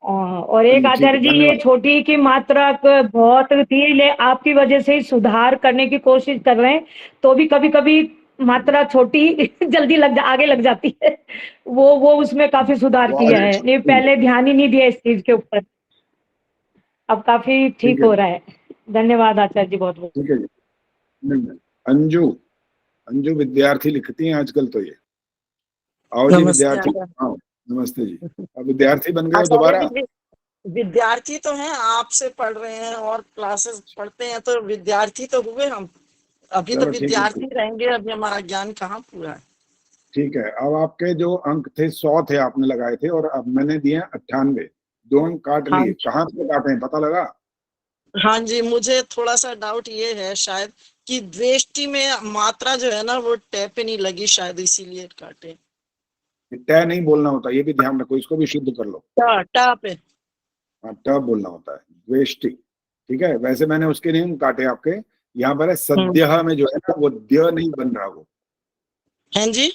और एक आचार्य जी, ये छोटी की मात्रा बहुत थी, ले आपकी वजह से ही सुधार करने की कोशिश कर रहे हैं, तो भी कभी कभी मात्रा छोटी जल्दी आगे लग जाती है, वो उसमें काफी सुधार किया है। नहीं, पहले ध्यान ही नहीं दिया इस चीज के ऊपर, अब काफी ठीक हो रहा है। धन्यवाद आचार्य जी बहुत बहुत। ठीक है जी। अंजू विद्यार्थी लिखती हैं आजकल तो ये आओ जी नमस्ते विद्यार्थी। आचार्य। हाँ नमस्ते जी। अब विद्यार्थी बन गए हो आचार्य दोबारा? जी, विद्यार्थी तो हैं, आपसे पढ़ रहे हैं और क्लासेस पढ़ते हैं, तो विद्यार्थी तो हुए हम। अभी तो चलो ठीक है, विद्यार्थी रहेंगे, अभी हमारा ज्ञान कहाँ पूरा है। ठीक है। अब आपके जो अंक थे 100 थे आपने लगाए थे, और अब मैंने दिए 98। 2 अंक काट हाँ लिए। कहाँ पे काटे हैं पता लगा? हाँ जी, मुझे थोड़ा सा डाउट ये है शायद कि द्वेष्टि में मात्रा जो है ना वो टै पे नहीं लगी, शायद इसीलिए काटे। तय नहीं बोलना होता, ये भी ध्यान रखो, इसको भी शुद्ध कर लो। टा पे। हाँ ट बोलना होता है, द्वेष्टि। ठीक है, वैसे मैंने उसके नहीं काटे आपके। यहाँ पर है सद्यः में जो है ना वो द्य नहीं बन रहा, हैं जी।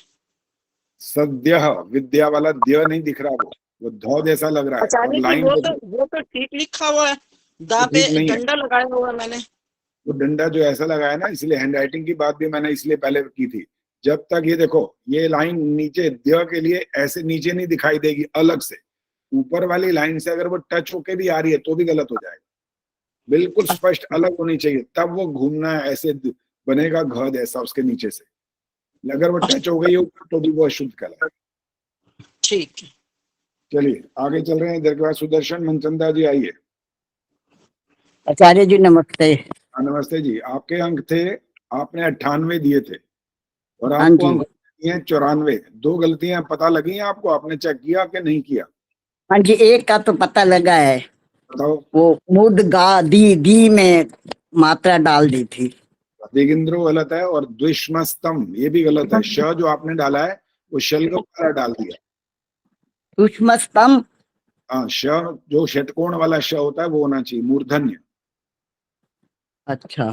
सद्यः विद्या वाला द्य नहीं दिख रहा, वो ध जैसा लग रहा है। और आचार्य जी लाइन वो तो ठीक लिखा हुआ है, दा वो पे ठीक नहीं है। डंडा लगाया हुआ है मैंने। वो डंडा जो ऐसा लगाया ना, इसलिए हैंडराइटिंग की बात भी मैंने इसलिए पहले की थी। जब तक ये देखो ये लाइन नीचे द्य के लिए ऐसे नीचे नहीं दिखाई देगी, अलग से ऊपर वाली लाइन से अगर वो टच होके भी आ रही है तो भी गलत हो जाएगा। बिल्कुल स्पष्ट अलग होनी चाहिए, तब वो घूमना है, ऐसे बनेगा घ जैसा उसके नीचे से। अगर वो टच हो गई हो तो भी वो अशुद्ध कहलाएगा। ठीक है, चलिए आगे चल रहे हैं। इधर के बाद सुदर्शन मनचंदा जी आइए। आचार्य जी नमस्ते। नमस्ते जी। आपके अंक थे, आपने 98 दिए थे और हाँ आपको जी। अंक दिए 94। 2 गलतियां पता लगी हैं आपको? आपने चेक किया कि नहीं किया? हाँ जी, एक का तो पता लगा है, बताओ। वो मुद गा दी में मात्रा डाल दी थी। दिगिंद्रो गलत है, और द्विष्मस्तम ये भी गलत है। श जो आपने डाला है वो शलगम वाला डाल दिया। सूक्ष्मस्तम। हाँ, श जो षटकोण वाला श होता है वो होना चाहिए, मूर्धन्य। अच्छा।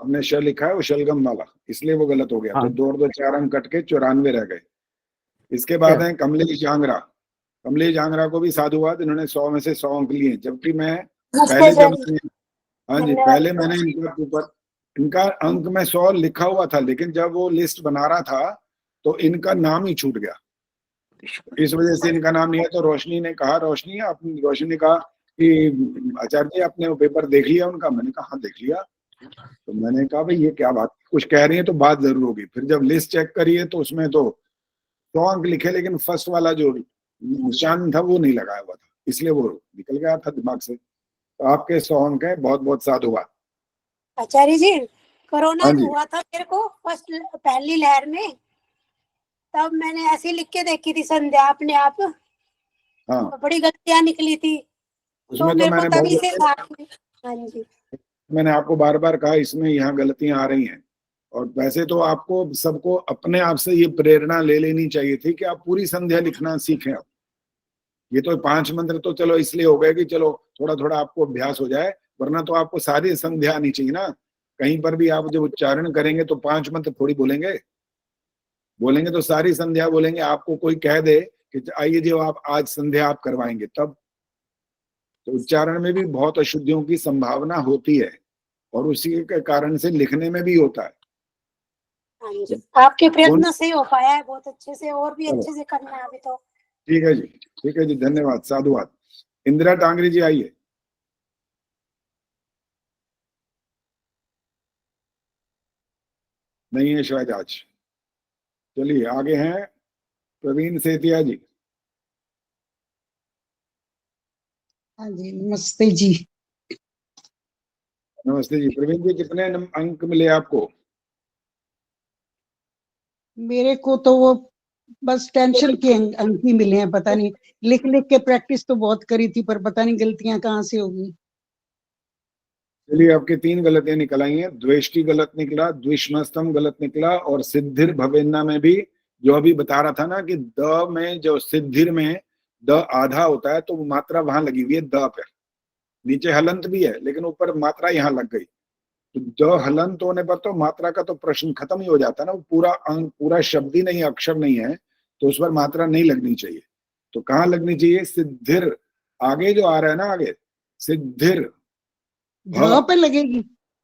हमने श लिखा है वो शलगम वाला, इसलिए वो गलत हो गया। हाँ। तो 2 और 2 4 अंक कट के 94 रह गए। इसके बाद है कमलेश जांगरा। कमलेश जांगरा को भी साधुवाद, इन्होंने 100 में से 100 अंक लिए, जबकि मैं पहले हाँ जी पहले मैंने इनका ऊपर इनका अंक में 100 लिखा हुआ था, लेकिन जब वो लिस्ट बना रहा था तो इनका नाम ही छूट गया, इस वजह से इनका नाम नहीं है। तो रोशनी ने कहा, रोशनी ने कहा कि आचार्य जी आपने वो पेपर देख लिया उनका? मैंने कहा हाँ देख लिया। तो मैंने कहा भाई ये क्या बात, कुछ कह रही है तो बात जरूर होगी। फिर जब लिस्ट चेक करी है तो उसमें तो 100 अंक लिखे, लेकिन फर्स्ट वाला जो निशान था वो नहीं लगाया हुआ था, इसलिए वो निकल गया था दिमाग से। तो आपके 100 अंक है, बहुत बहुत साधुवाद। आचार्य जी, कोरोना हाँ जी। हुआ था मेरे को पहली लहर में, तब मैंने ऐसे लिख के देखी थी संध्या अपने आप। हाँ, तो बड़ी गलतियां निकली थी, उसमें तो तो मेरे को मैंने तभी बहुत से हाँ जी। मैंने आपको बार बार कहा इसमें यहाँ गलतियां आ रही हैं। और वैसे तो आपको सबको अपने आप से ये प्रेरणा ले लेनी चाहिए थी कि आप पूरी संध्या लिखना सीखें। अब ये तो 5 मंत्र तो चलो इसलिए हो गए कि चलो थोड़ा थोड़ा आपको अभ्यास हो जाए, वरना तो आपको सारी संध्या आनी चाहिए ना। कहीं पर भी आप जब उच्चारण करेंगे तो 5 मंत्र थोड़ी बोलेंगे तो सारी संध्या बोलेंगे। आपको कोई कह दे कि आइए जो आप आज संध्या आप करवाएंगे, तब तो उच्चारण में भी बहुत अशुद्धियों की संभावना होती है, और उसी के कारण से लिखने में भी होता है। हाँ जी, आपके प्रयत्न से ही हो पाया है बहुत अच्छे से, और भी अच्छे से करना है अभी तो। ठीक है जी, ठीक है जी, धन्यवाद, साधुवाद। इंदिरा टांगरी जी आइए। नहीं है शायद आज। चलिए आगे हैं प्रवीण सेतिया जी। हाँ जी नमस्ते जी। नमस्ते जी। प्रवीण जी कितने अंक मिले आपको? मेरे को तो वो बस टेंशन के अंक ही मिले हैं, पता नहीं, लिख लिख के प्रैक्टिस तो बहुत करी थी, पर पता नहीं गलतियां कहाँ से होगी। चलिए आपके 3 गलतियां निकल आई हैं। द्वेष्टि गलत निकला, द्विष्मस्तम गलत निकला, और सिद्धिर भवेन्ना में भी जो अभी बता रहा था ना कि द में जो सिद्धिर में द आधा होता है, तो वो मात्रा वहां लगी हुई है द पे। नीचे हलंत भी है लेकिन ऊपर मात्रा यहाँ लग गई, तो द हलंत होने पर तो मात्रा का तो प्रश्न खत्म ही हो जाता है ना। वो पूरा अंक, पूरा शब्द ही नहीं, अक्षर नहीं है, तो उस पर मात्रा नहीं लगनी चाहिए। तो कहाँ लगनी चाहिए? सिद्धिर। आगे जो आ रहा है ना, आगे सिद्धिर ध पे लगेगी,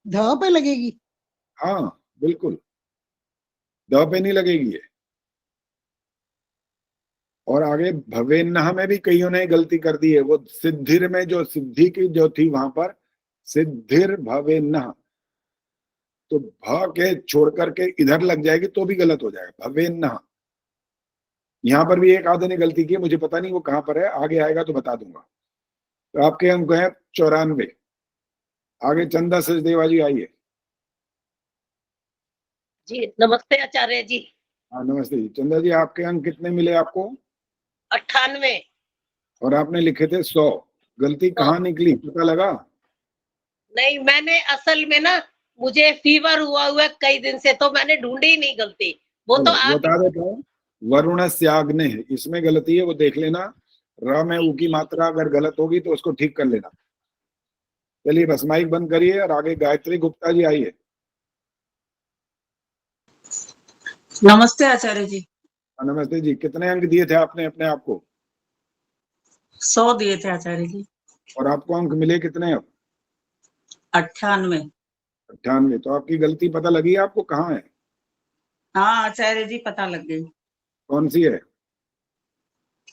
ध पे लगेगी। हाँ बिल्कुल, द पे नहीं लगेगी ये। और आगे भवेन्नः में भी कईयों ने गलती कर दी है। वो सिद्धिर में जो सिद्धि की जो थी वहां पर सिद्धिर भवेन्नः, तो भ के छोड़ करके इधर लग जाएगी तो भी गलत हो जाएगा, भवेन्नः। यहाँ पर भी एक आधे ने गलती की, मुझे पता नहीं वो कहाँ पर है, आगे आएगा तो बता दूंगा। तो आपके अंक है 94। आगे चंदा सचदेवा जी आइए। जी नमस्ते आचार्य जी। हाँ नमस्ते जी। चंदा जी आपके अंक कितने मिले आपको? 98। और आपने लिखे थे 100। गलती कहाँ निकली पता लगा? नहीं, मैंने असल में ना, मुझे फीवर हुआ है कई दिन से, तो मैंने ढूंढी ही नहीं गलती। वो तो आप बता देता हूँ, वरुण त्याग्ने है, इसमें गलती है, वो देख लेना। र में ऊ की मात्रा अगर गलत होगी तो उसको ठीक कर लेना। चलिए बस माइक बंद करिए और आगे गायत्री गुप्ता जी आइए। नमस्ते आचार्य जी। नमस्ते जी। कितने अंक दिए थे आपने अपने आप को? 100 दिए थे आचार्य जी। और आपको अंक मिले कितने अब? 98। 98। तो आपकी गलती पता लगी आपको कहाँ है? हाँ आचार्य जी पता लग गई। कौन सी है?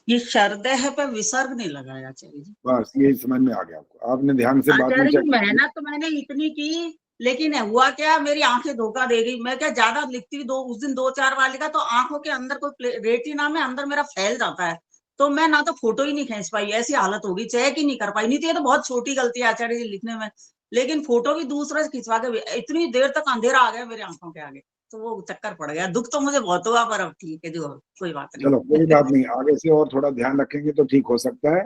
ये शरदय पे विसर्ग नहीं लगाया आचार्य जी। बस ये समझ में आ गया आपको, आपने ध्यान से बाद में आचार्य जी चेक मेहनत तो मैंने इतनी की, लेकिन हुआ क्या, मेरी आंखें धोखा दे गई। मैं क्या ज्यादा लिखती, उस दिन 2-4 बार लिखा तो आंखों के अंदर कोई रेटिना में अंदर मेरा फैल जाता है, तो मैं ना तो फोटो ही नहीं खींच पाई, ऐसी हालत होगी, चेक ही नहीं कर पाई। नहीं तो ये तो बहुत छोटी गलती है आचार्य जी लिखने में, लेकिन फोटो भी दूसरा खिंचवा के इतनी देर तक अंधेरा आ गया मेरी आंखों के आगे, तो वो चक्कर पड़ गया। दुख तो मुझे बहुत हुआ, पर अब ठीक है, जो कोई बात नहीं। चलो कोई बात नहीं, आगे से और थोड़ा ध्यान रखेंगे तो ठीक हो सकता है।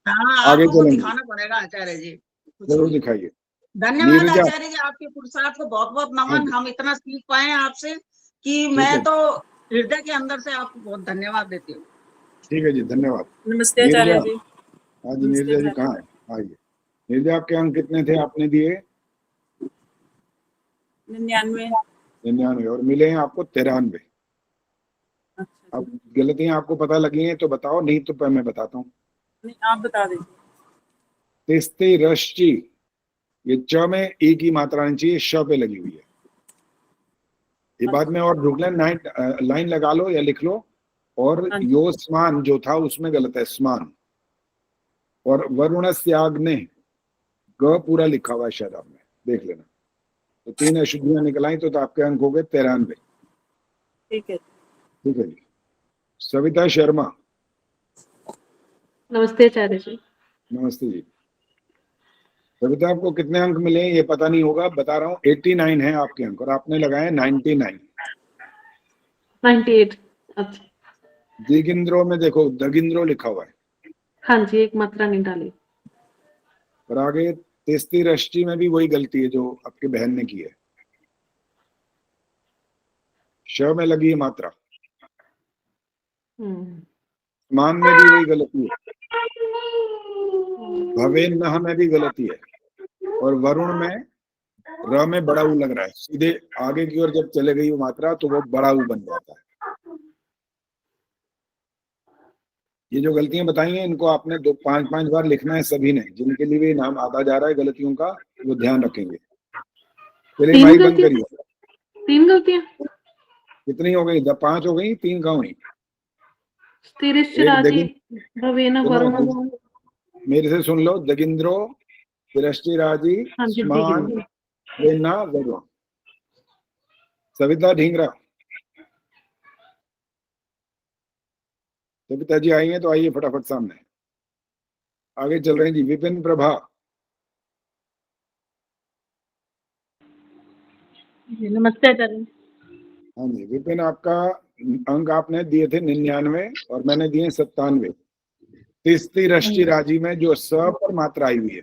हाँ आगे आपको चलेंगे, दिखाना पड़ेगा आचार्य जी। जरूर दिखाइए। धन्यवाद नीरजा। आचार्य जी, आपके पुरुषार्थ को बहुत बहुत नमन। हम इतना सीख पाए आपसे कि है। मैं तो हृदय के अंदर से आपको बहुत धन्यवाद देती हूँ। ठीक है जी, धन्यवाद। नमस्ते आचार्य नीरजा। जी। हाँ जी नीरजा जी कहाँ है? आइए। नीरजा आपके अंक कितने थे आपने दिए? 99। 99 और मिले हैं आपको 93। अच्छा अब गलतियां आपको पता लगी हैं तो बताओ, नहीं तो मैं बताता हूँ। नहीं, आप बता दीजिए। तिस्ती रश्चि, ये च में ई की मात्रा आनी चाहिए, श पे लगी हुई है। ये बाद में और ढूंढ लें, लाइन लगा लो या लिख लो। और यो स्मान जो था उसमें गलत है, स्मान। और वरुण त्याग्ने, ग पूरा लिखा हुआ है शायद आपने, देख लेना। तो 3 अशुद्धियां निकल आई तो आपके अंक हो गए 93। ठीक है। ठीक है जी। सविता शर्मा। नमस्ते आचार्य जी। नमस्ते जी। सविता आपको कितने अंक मिले ये पता नहीं होगा, बता रहा हूँ 89 है आपके अंक और आपने लगाए 99। 98। अच्छा दिगिंद्रो में देखो दगिंद्रो लिखा हुआ है। हाँ जी, एक मात्रा नहीं डाली। और आगे तेस्ती रष्टि में भी वही गलती है जो आपके बहन ने की है, श में लगी है मात्रा। मान में भी वही गलती है, भवेन नह में भी गलती है। और वरुण में र में बड़ा ऊ लग रहा है, सीधे आगे की ओर जब चले गई वो मात्रा तो वो बड़ा ऊ बन जाता है। ये जो गलतियां बताई हैं इनको आपने 5-5 बार लिखना है सभी ने, जिनके लिए भी नाम आता जा रहा है गलतियों का, वो ध्यान रखेंगे। चलिए माइक बंद करिए। 3 गलतियां कितनी हो गई? 5 हो गई, 3 कहाँ हुई? तिरश्चराजी भवेन वरुण। मेरे से सुन लो, दगिंद्रो, तिरश्चिराजी, हाँ जी, स्मान, वेन्ना, वरुण। सविता ढींगरा। सविता जी आई हैं तो आइए फटाफट सामने। आगे चल रहे हैं जी। विपिन प्रभा। नमस्ते आचार्य। हाँ जी विपिन, आपका अंक आपने दिए थे 99 और मैंने दिए 97। तिस्ती रष्टि राजी में जो स पर मात्रा आई हुई है,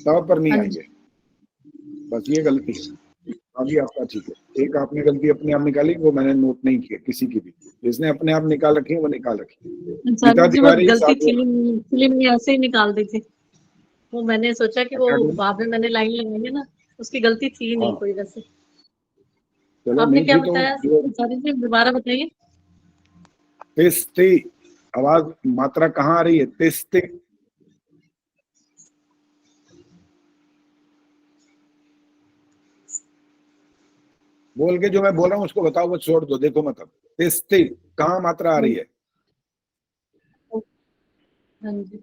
त पर नहीं आई है, बस ये गलती है। अभी आपका ठीक है। एक आपने गलती अपने आप निकाली, वो मैंने नोट नहीं किया किसी की भी, जिसने अपने आप निकाल रखी है वो निकाल रखी है। गलती फिल्म में ऐसे ही निकाल दी थी, वो मैंने सोचा कि वो बाद में मैंने लाइन लगाएंगे ना, उसकी गलती थी नहीं कोई वैसे। आपने क्या बताया दोबारा बताइए। तिस्ती, आवाज मात्रा कहाँ आ रही है? तिस्ती। बोल के जो मैं बोल रहा हूँ उसको बताओ, वो छोड़ दो, देखो मतलब तिस्ती कहाँ मात्रा आ रही है? हाँ जी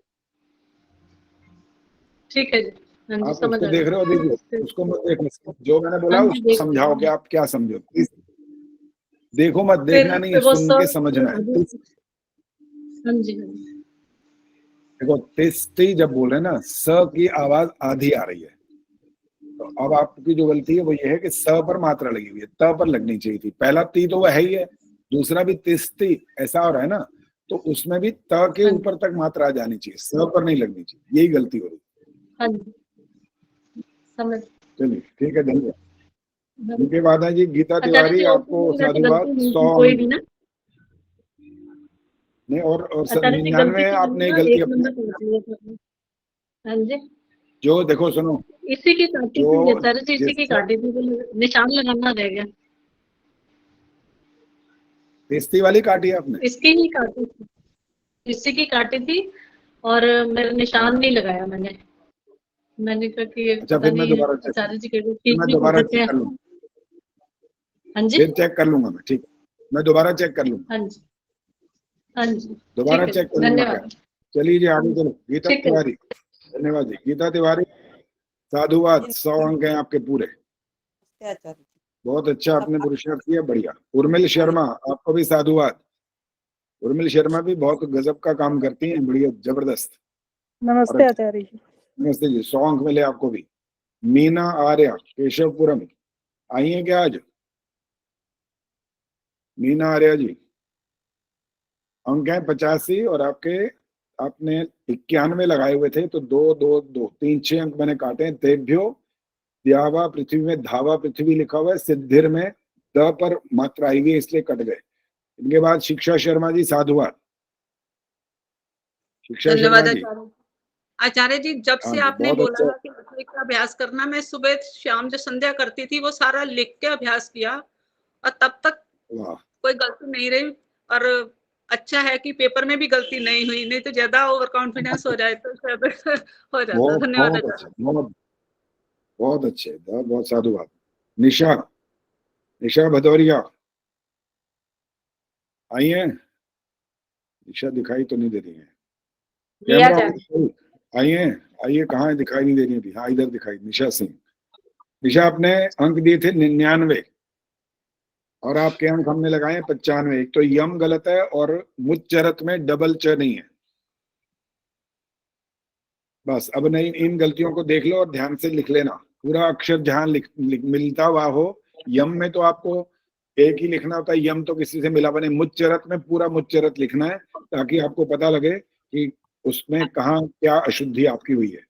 ठीक है जी। हाँ जी, आप समझ उसको देख रहे हो, देखिए उसको मत देखो, जो मैंने बोला उसको समझाओ कि आप क्या समझो। देखो मत, देखना नहीं है, वो सुन के समझना है। हाँ जी हाँ जी। देखो तिस्ती जब बोल रहे हैं ना, स की आवाज आधी आ रही है, तो अब आपकी जो गलती है वो ये है कि स पर मात्रा लगी हुई है, त पर लगनी चाहिए थी। पहला ती तो वह है ही है, दूसरा भी तिस्ती ऐसा हो रहा है ना, तो उसमें भी त के ऊपर तक मात्रा आ जानी चाहिए, स पर नहीं लगनी चाहिए, यही गलती हो रही है। हाँ जी समझ। चलिए ठीक है, धन्यवाद। उनके बाद है जी गीता आचार्य तिवारी, जी और आपको कोई वैसे साधुवाद गलती नहीं 100 थी कोई भी ना? नहीं, और आचार्य जी 99 गलती है, की आपने ना, गलती एक अपने नंबर कर दिया था। हाँ जी जो देखो सुनो, इसी की काटी जो थी आचार्य जी, इसी की जिससे काटी थी, वो निशान लगाना रह गया। तिस्ती वाली काटी है आपने? इसकी ही काटी थी, इसी की काटी थी, और मेरा निशान नहीं लगाया मैंने। मैंने कहा कि अच्छा, पता फिर मैं नहीं दोबारा चेक आचार्य जी के फिर मैं ठीक भी दोबारा कर चेक देते कर हैं। लूंगा, हाँ जी फिर चेक कर लूंगा मैं, ठीक है, मैं दोबारा चेक कर लूंगा, हाँ जी हाँ जी दोबारा ठीक है, चेक कर लूंगा क्या। धन्यवाद। चलिए जी आगे चलो, गीता ठीक है। तिवारी, धन्यवाद जी। गीता तिवारी साधुवाद 100 अंक हैं आपके पूरे, बहुत अच्छा आपने पुरुषार्थ किया, बढ़िया। उर्मिल शर्मा, आपको भी साधुवाद। उर्मिल शर्मा भी बहुत गजब का काम करती हैं, बढ़िया जबरदस्त। नमस्ते आचार्य जी। नमस्ते जी, 100 अंक मिले आपको भी। मीना आर्या केशवपुरम, आई हैं क्या आज? मीना आर्या जी, अंक है 85 और आपने 91 लगाए हुए थे, तो 2 2 2 3 6 अंक मैंने काटे हैं। तेभ्यो द्यावा पृथ्वी में धावा पृथ्वी लिखा हुआ है, सिद्धिर में द पर मात्रा आई हुई इसलिए कट गए। इनके बाद शिक्षा शर्मा जी साधुवाद। शिक्षा शर्मा धन्यवाद जी, आचार्य। आचार्य जी, जब हाँ से जी, आपने बहुत बोला अच्छा। था कि लिखने का अभ्यास करना, मैं सुबह शाम जो संध्या करती थी वो सारा लिख के अभ्यास किया, और तब तक वाह, कोई गलती नहीं रही। और अच्छा है कि पेपर में भी गलती नहीं हुई, नहीं तो ज्यादा ओवर कॉन्फिडेंस हो जाए तो शायद हो जाता। बहुत धन्यवाद बहुत आचार्य। अच्छा, बहुत बहुत अच्छे, बहुत बहुत साधुवाद। निशा, निशा भदौरिया, आई है? निशा दिखाई तो नहीं दे रही है, जी कैमरा आचार्य। ऑन, आई है? आइए, कहाँ है? दिखाई नहीं दे रही अभी, हाँ इधर दिखाई, निशा सिंह। निशा, आपने अंक दिए थे 99 और आपके अंक हमने लगाए 95। एक तो यम गलत है और मुच्चरत में डबल च नहीं है। बस अब नहीं, इन गलतियों को देख लो और ध्यान से लिख लेना, पूरा अक्षर जहां मिलता हुआ हो। यम में तो आपको एक ही लिखना होता है, यम तो किसी से मिला बने। मुच्चरत में पूरा मुच्चरत लिखना है, ताकि आपको पता लगे कि उसमें कहाँ क्या अशुद्धि आपकी हुई है।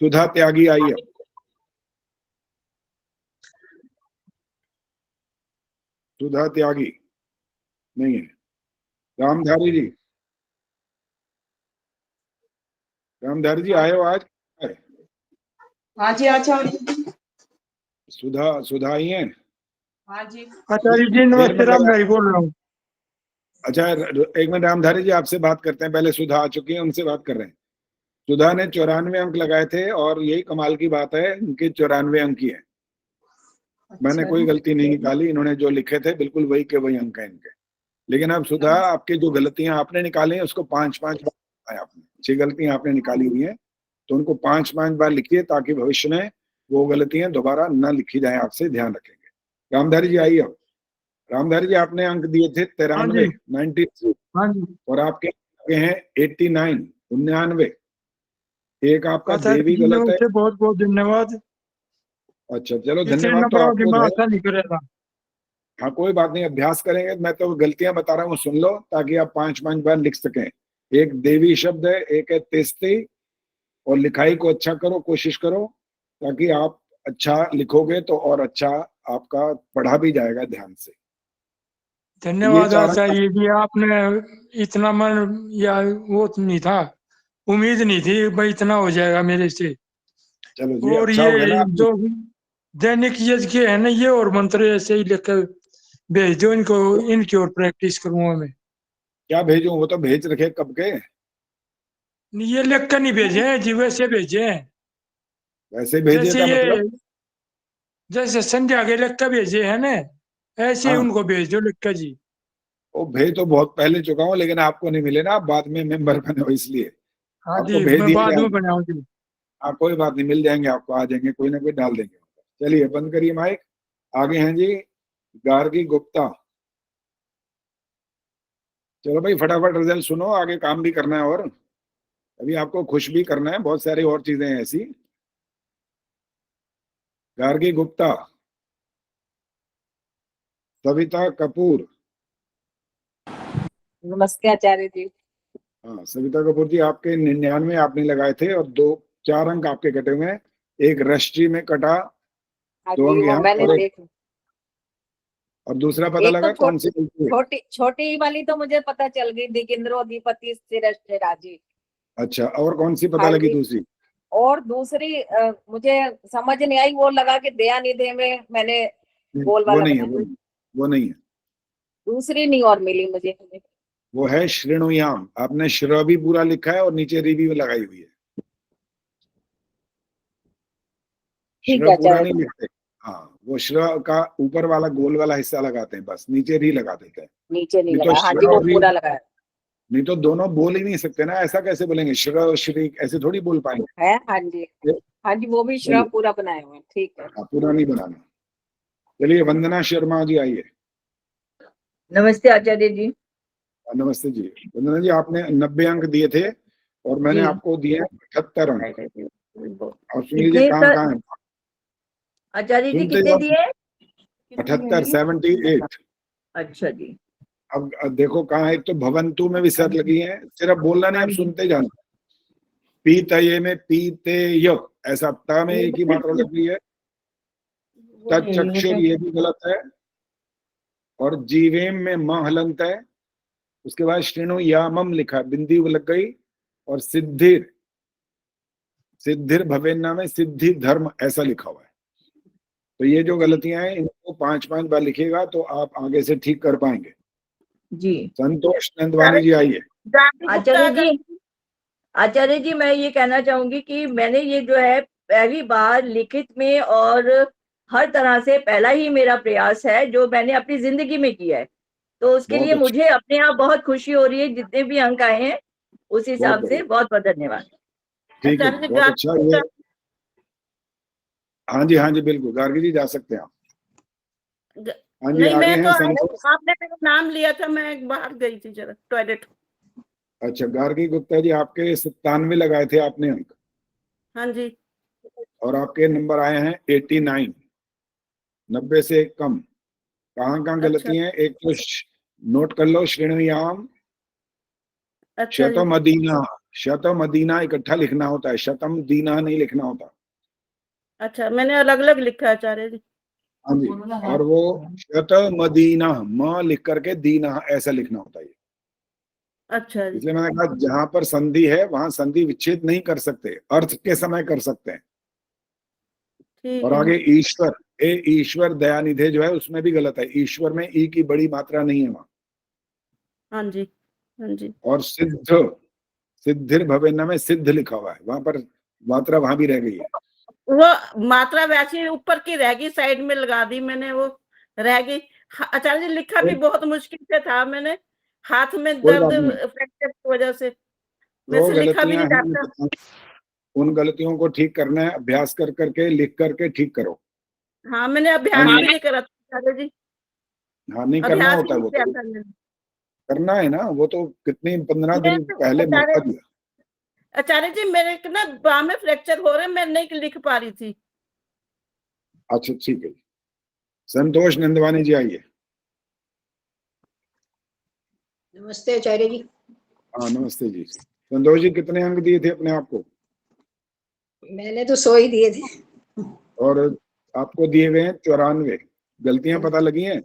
सुधा त्यागी आई है, सुधा त्यागी नहीं है। रामधारी जी, रामधारी जी आए हो आज? हाँ जी आचार्य। सुधा, सुधा आई है? हाँ जी आचार्य जी, नमस्ते, रामधारी बोल रहा हूँ। अच्छा, एक मिनट रामधारी जी, आपसे बात करते हैं, पहले सुधा आ चुकी है, उनसे बात कर रहे हैं। सुधा ने 94 अंक लगाए थे और यही कमाल की बात है, उनके 94 अंक ही है। मैंने कोई गलती नहीं निकाली, इन्होंने जो लिखे थे बिल्कुल वही के वही अंक है इनके। लेकिन अब सुधा, आपके जो गलतियां आपने निकाली हैं उसको 5-5 बार आपने 6 गलतियां आपने निकाली हुई हैं, तो उनको 5-5 बार लिखिए, ताकि भविष्य में वो गलतियां दोबारा न लिखी जाए, आपसे ध्यान रखेंगे। रामधारी जी आइए। रामधारी जी, आपने अंक दिए थे 93 93 और आपके हैं 89 99। एक आपका देवी गलत है। बहुत बहुत धन्यवाद। अच्छा चलो, धन्यवाद तो आपको आशा नहीं करेगा। हाँ कोई बात नहीं, अभ्यास करेंगे। मैं तो गलतियां बता रहा हूँ, सुन लो, ताकि आप 5-5 बार लिख सकें। एक देवी शब्द है, एक है तेस्ती, और लिखाई को अच्छा करो, कोशिश करो, ताकि आप अच्छा लिखोगे तो और अच्छा आपका पढ़ा भी जाएगा ध्यान से। धन्यवाद आचार्य जी, आपने इतना मन या वो नहीं था, उम्मीद नहीं थी भाई इतना हो जाएगा मेरे से। चलो जी, और अच्छा हो गया ये ना। जो दैनिक यज्ञ के है ना, ये और मंत्र ऐसे ही लिखकर भेज दो इनको, इनकी और प्रैक्टिस करूंगा मैं। क्या भेजूं? वो तो भेज रखे कब के। ये लिख कर नहीं भेजे हैं जी, वैसे भेजे हैं। वैसे भेजे जैसे का ये मतलब? जैसे संध्या के लिख कर भेजे है ना, ऐसे ही हाँ, उनको भेज दो लिख कर जी। वो भेज तो बहुत पहले चुका हूँ, लेकिन आपको नहीं मिले ना, आप बाद में मेंबर बने हो इसलिए। हाँ आपको जी, भेज मैं दिए बाद में जाएंगे। बनाऊँ जी। हाँ कोई बात नहीं, मिल जाएंगे आपको, आ जाएंगे, कोई ना कोई डाल देंगे। चलिए बंद करिए माइक। आगे हैं जी गार्गी गुप्ता, चलो भाई फटाफट रिजल्ट सुनो, आगे काम भी करना है और अभी आपको खुश भी करना है, बहुत सारी और चीजें हैं ऐसी। गार्गी गुप्ता, सविता कपूर। नमस्ते आचार्य जी। हाँ सविता कपूर जी, आपके 99 आपने लगाए थे और 4 अंक आपके कटे हुए हैं। एक रश्टि में कटा, हाँ 2 अंक जी, वो यहाँ मैंने और देख और दूसरा पता एक लगा तो कौन सी गलती है? छोटी वाली तो मुझे पता चल गई, दिकेंद्रोधिपति स्थिरश्चे राजी। अच्छा, और कौन सी पता हाँ लगी जी। दूसरी? और दूसरी मुझे समझ नहीं आई, वो लगा कि दयानिधि में मैंने गोल वो वाला नहीं है, बनाया। वो नहीं है, दूसरी नहीं और मिली मुझे। वो है श्रेणुयाम। आपने श्र भी पूरा लिखा है और नीचे री भी लगाई हुई है। ठीक श्र है पूरा आचार्य नहीं जी। लिखते। हाँ, वो श्र का ऊपर वाला गोल वाला हिस्सा लगाते हैं, बस नीचे री लगा देते हैं। नीचे नहीं नहीं तो लगा, हाँ जी, श्र वो और री, पूरा लगाया नहीं तो दोनों बोल ही नहीं सकते ना, ऐसा कैसे बोलेंगे? श्र श्री ऐसे थोड़ी बोल पाएंगे। है। हाँ जी, हाँ जी, वो भी श्रम पूरा बनाए हुए हैं। ठीक है। हाँ, पूरा नहीं बनाना। चलिए वंदना शर्मा जी आइए। नमस्ते आचार्य जी। नमस्ते जी। वंदना जी, आपने 90 अंक दिए थे और मैंने जी। आपको दिए 78 अंक। और सुन लीजिए कितने कहाँ सर? कहाँ है। आचार्य जी सुनते कितने जाओ। दिए? 78, 78। अच्छा जी। अब देखो कहाँ है। एक तो भवंतु में भी सर लगी है, सिर्फ बोलना नहीं, अब सुनते जाना। पीतये में पीतेय, ऐसा ता में एक ही मात्रा लगी है। तक्षुर ये भी गलत है। और जीवेम में म हलंत है। उसके बाद श्रेणु यामम लिखा, बिंदी लग गई। और सिद्धिर, सिद्धिर भवेन्ना में सिद्धि धर्म ऐसा लिखा हुआ है। तो ये जो गलतियां हैं इनको 5-5 बार लिखिएगा तो आप आगे से ठीक कर पाएंगे जी। संतोष नंदवानी जी आइए। आचार्य जी मैं ये कहना चाहूंगी कि मैंने ये जो है पहली बार लिखित में और हर तरह से पहला ही मेरा प्रयास है जो मैंने अपनी जिंदगी में किया है, तो उसके लिए मुझे अपने आप बहुत खुशी हो रही है। जितने भी अंक आए हैं उस हिसाब से बहुत बहुत धन्यवाद। ठीक है, बहुत अच्छा। ये हाँ जी, हाँ जी, बिल्कुल गार्गी जी जा सकते हैं आप। हाँ जी, नहीं, आगे मैं हैं तो संतोष। आपने मेरा नाम लिया था, मैं बाहर गई थी जरा टॉयलेट। अच्छा, गार्गी गुप्ता जी, आपके 97 लगाए थे आपने अंक हाँ जी। और आपके नंबर आए हैं 89, 90 से कम। कहाँ कहाँ गलती है? एक तो नोट कर लो, श्रेणुयाम, अच्छा जी। शतम अदीना। शतम अदीना इकट्ठा लिखना होता है, शतम दीना नहीं लिखना होता। अच्छा, मैंने अलग अलग लिखा है आचार्य जी। हाँ जी, और वो शतमदीना म लिख करके दीना ऐसा लिखना होता है। अच्छा जी। इसलिए मैंने कहा जहां पर संधि है वहां संधि विच्छेद नहीं कर सकते, अर्थ के समय कर सकते हैं। ठीक और है। आगे ईश्वर, ईश्वर दयानिधे जो है उसमें भी गलत है। ईश्वर में ई की बड़ी मात्रा नहीं है वहां। हाँ जी, हाँ जी। और सिद्ध, सिद्धिर भवेन्ना में सिद्ध लिखा हुआ है, वहां पर मात्रा वहां भी रह गई है। वो मात्रा वैसे ऊपर की रह गई, साइड में लगा दी मैंने, वो रह गई। आचार्य जी लिखा भी बहुत मुश्किल से था, मैंने हाथ में दर्द फ्रैक्चर की वजह से मेरे से लिखा भी नहीं जाता। उन गलतियों को ठीक करना है, अभ्यास कर करके लिख करके ठीक करो। हाँ, मैंने अभ्यास भी नहीं करा था आचार्य जी। हाँ, नहीं करना अभ्यास होता है, भी वो नहीं तो किया था मैंने। करना है ना, वो तो कितनी 15 दिन पहले मौका दिया। आचार्य जी मेरे को ना बाह में फ्रैक्चर हो रहा है, मैं नहीं लिख पा रही थी। अच्छा ठीक है। संतोष नंदवानी जी आइए। नमस्ते आचार्य जी। हाँ नमस्ते जी। संतोष जी, कितने अंक दिए थे अपने आप को? मैंने तो 100 ही दिए थे। और आपको दिए गए हैं 94। गलतियां पता लगी हैं?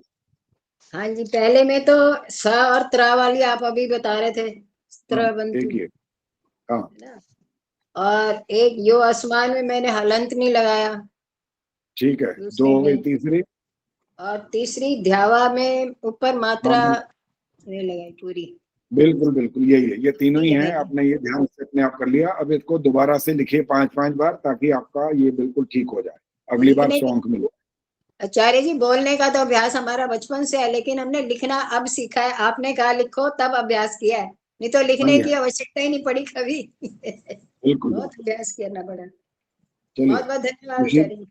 हाँ जी, पहले में तो स और त्रा वाली आप अभी बता रहे थे, एक ही है। हाँ। और एक यो आसमान में मैंने हलंत नहीं लगाया। ठीक है, 2 हो गई। तीसरी? और तीसरी ध्यावा में ऊपर मात्रा नहीं लगाई पूरी। बिल्कुल बिल्कुल यही है, ये तीनों ही हैं। आपने ये ध्यान से अपने आप कर लिया। अब इसको दोबारा से लिखिए 5-5 बार ताकि आपका ये बिल्कुल ठीक हो जाए, अगली बार 100 अंक मिले। आचार्य जी बोलने का तो अभ्यास हमारा बचपन से है, लेकिन हमने लिखना अब सीखा है। आपने कहा लिखो तब अभ्यास किया है, नहीं तो लिखने की आवश्यकता ही नहीं पड़ी कभी। बिल्कुल बहुत अभ्यास करना पड़ा। चलिए, बहुत बहुत धन्यवाद आचार्य जी।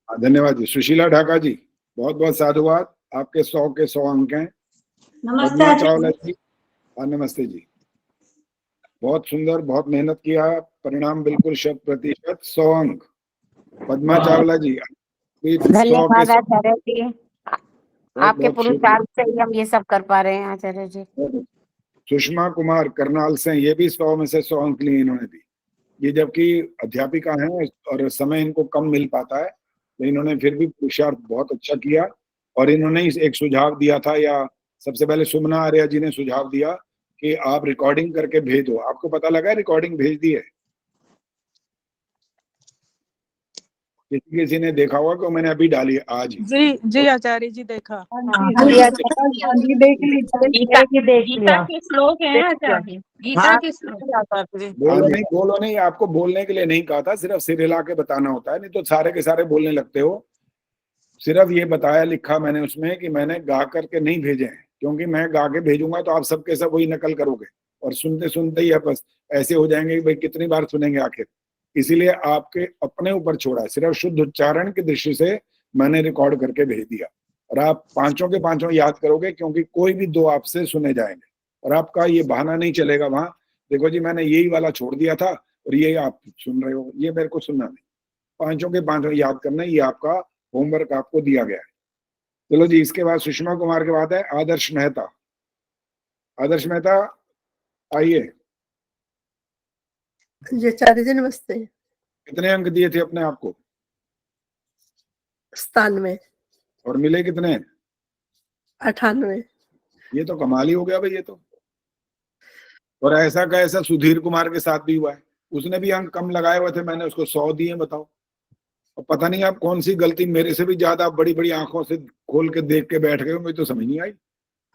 धन्यवाद जी। सुशीला ढाका जी, बहुत बहुत साधुवाद। आपके 100 के 100 अंक हैं। नमस्ते पद्मा चावला जी, हाँ नमस्ते जी, बहुत सुंदर, बहुत मेहनत किया, परिणाम बिल्कुल 100%, 100 अंक। पद्मा चावला जी, अभी 100 के धन्यवाद 100। आचार्य जी, आपके बहुत पुरुषार्थ से ही हम ये सब कर पा रहे हैं आचार्य जी। सुषमा कुमार करनाल से, ये भी 100 में से 100 अंक लिए इन्होंने भी। ये जबकि अध्यापिका हैं और समय इनको कम मिल पाता है, तो इन्होंने फिर भी पुरुषार्थ बहुत अच्छा किया। और इन्होंने एक सुझाव दिया था, या सबसे पहले सुमना आर्या जी ने सुझाव दिया कि आप रिकॉर्डिंग करके भेजो। आपको पता लगा रिकॉर्डिंग भेज दी है? किसी ने देखा होगा कि मैंने अभी डाली है आज ही। जी आचार्य जी देखा। गीता के श्लोक है आचार्य, गीता के श्लोक। बोलो नहीं, आपको बोलने के लिए नहीं कहा था, सिर्फ सिर हिला के बताना होता है, नहीं तो सारे के सारे बोलने लगते हो। सिर्फ ये बताया, लिखा मैंने उसमें कि मैंने गा करके नहीं भेजे हैं, क्योंकि मैं गा के भेजूंगा तो आप सबके सब वही नकल करोगे और सुनते सुनते ही बस ऐसे हो जाएंगे कि भाई कितनी बार सुनेंगे आखिर। इसीलिए आपके अपने ऊपर छोड़ा है, सिर्फ शुद्ध उच्चारण की दृष्टि से मैंने रिकॉर्ड करके भेज दिया। और आप पांचों के पांचों याद करोगे, क्योंकि कोई भी 2 आपसे सुने जाएंगे और आपका ये बहाना नहीं चलेगा। वहां देखो जी, मैंने यही वाला छोड़ दिया था और ये आप सुन रहे हो, ये मेरे को सुनना नहीं। पांचों के पांचों याद करना, ये आपका होमवर्क आपको दिया गया है। चलो जी, इसके बाद सुषमा कुमार के बाद है आदर्श मेहता। आदर्श मेहता आइए। जी आचार्य जी नमस्ते। कितने अंक दिए थे अपने आप को? 97। और मिले कितने? 98। ये तो कमाल ही हो गया भाई ये तो। और ऐसा का ऐसा सुधीर कुमार के साथ भी हुआ है, उसने भी अंक कम लगाए हुए थे, मैंने उसको 100 दिए। बताओ, और पता नहीं आप कौन सी गलती, मेरे से भी ज्यादा बड़ी बड़ी आंखों से खोल के देख के बैठ गए, मुझे तो समझ नहीं आई।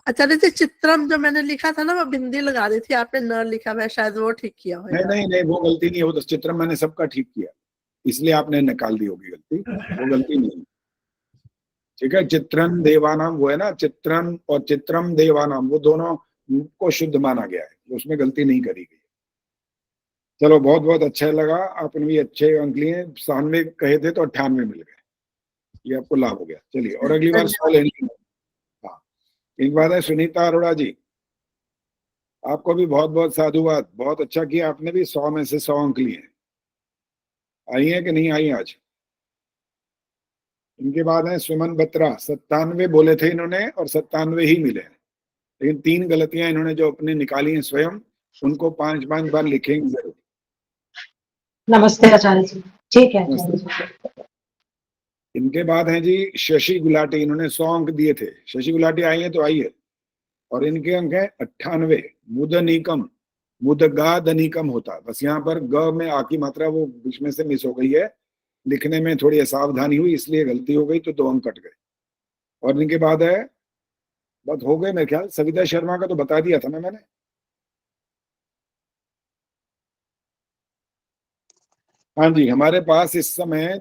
आचार्य जी चित्रम जो मैंने लिखा था ना, वो बिंदी लगा दी थी, आपने न लिखा, मैं शायद वो ठीक किया हो। नहीं, वो गलती नहीं है, वो तो चित्रम मैंने सबका ठीक किया, इसलिए आपने निकाल दी होगी गलती, वो गलती नहीं। ठीक है, चित्रन देवानाम वो है ना, चित्रन और चित्रम देवानाम, वो दोनों को शुद्ध माना गया है, उसमें गलती नहीं करी गई। चलो, बहुत बहुत अच्छा लगा, आपने भी अच्छे अंक लिए। 97 कहे थे तो 98 मिल गए, ये आपको लाभ हो गया। चलिए, और अगली बार 100 लेंगे। हाँ, एक बात है, सुनीता अरोड़ा जी, आपको भी बहुत बहुत साधुवाद, बहुत अच्छा किया, आपने भी 100 में से 100 अंक लिए। आई है कि नहीं आई आज? इनके बाद है सुमन बत्रा, 97 बोले थे इन्होंने और 97 ही मिले, लेकिन 3 गलतियां इन्होंने जो अपने निकाली हैं स्वयं, उनको 5-5 बार लिखेंगे जरूर। नमस्ते आचार्य जी। ठीक है। इनके बाद हैं जी शशि गुलाटी, इन्होंने 100 अंक दिए थे। शशि गुलाटी आई है तो आइए। और इनके अंक है 98। मुदनिकम, मुदगादनिकम होता, बस यहाँ पर ग में आ की मात्रा वो बीच में से मिस हो गई है, लिखने में थोड़ी असावधानी हुई, इसलिए गलती हो गई, तो 2 अंक कट गए। और इनके बाद है, बात हो गए मेरे ख्याल, सविता शर्मा का तो बता दिया था ना मैंने। हाँ जी, हमारे पास इस समय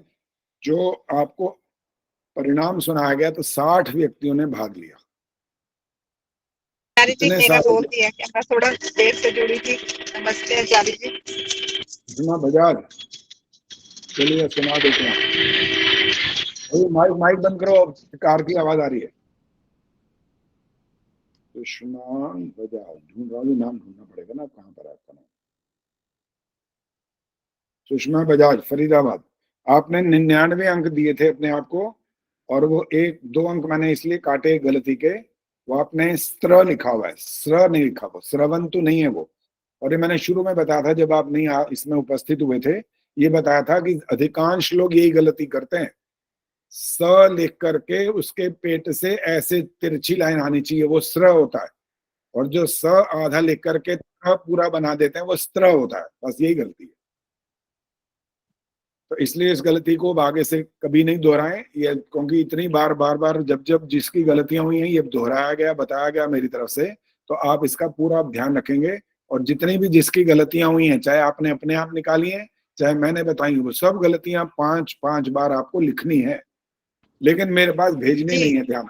जो आपको परिणाम सुनाया गया, तो 60 व्यक्तियों ने भाग लिया। जी मेरा बोल दिया क्या, मैं थोड़ा देर से जुड़ी थी। नमस्ते आचार्य जी। सुषमा बजाज, चलिए सुना देते हैं। माइक बंद करो, कार की आवाज आ रही है। सुषमा बजाज, ढूंढ रहा हूँ, नाम ढूंढना पड़ेगा ना, कहाँ पर है आपका नाम? सुषमा बजाज, फरीदाबाद। आपने 99 अंक दिए थे अपने आप को, और वो 1-2 अंक मैंने इसलिए काटे गलती के, वो आपने स्त्र लिखा हुआ है, स्र नहीं लिखा, वो स्रवंतु नहीं है वो। और ये मैंने शुरू में बताया था, जब आप नहीं इसमें उपस्थित हुए थे, ये बताया था कि अधिकांश लोग यही गलती करते हैं, स लिख करके उसके पेट से ऐसे तिरछी लाइन आनी चाहिए, वो स्र होता है, और जो स आधा लिख करके पूरा बना देते हैं, वो स्त्र होता है, बस यही गलती है। तो इसलिए इस गलती को आगे से कभी नहीं दोहराएं, ये क्योंकि इतनी बार बार जब जिसकी गलतियां हुई हैं, ये दोहराया गया, बताया गया मेरी तरफ से, तो आप इसका पूरा ध्यान रखेंगे। और जितनी भी जिसकी गलतियां हुई हैं, चाहे आपने अपने आप निकाली हैं, चाहे मैंने बताई, वो सब गलतियां 5-5 बार आपको लिखनी है, लेकिन मेरे पास भेजनी नहीं है। ध्यान,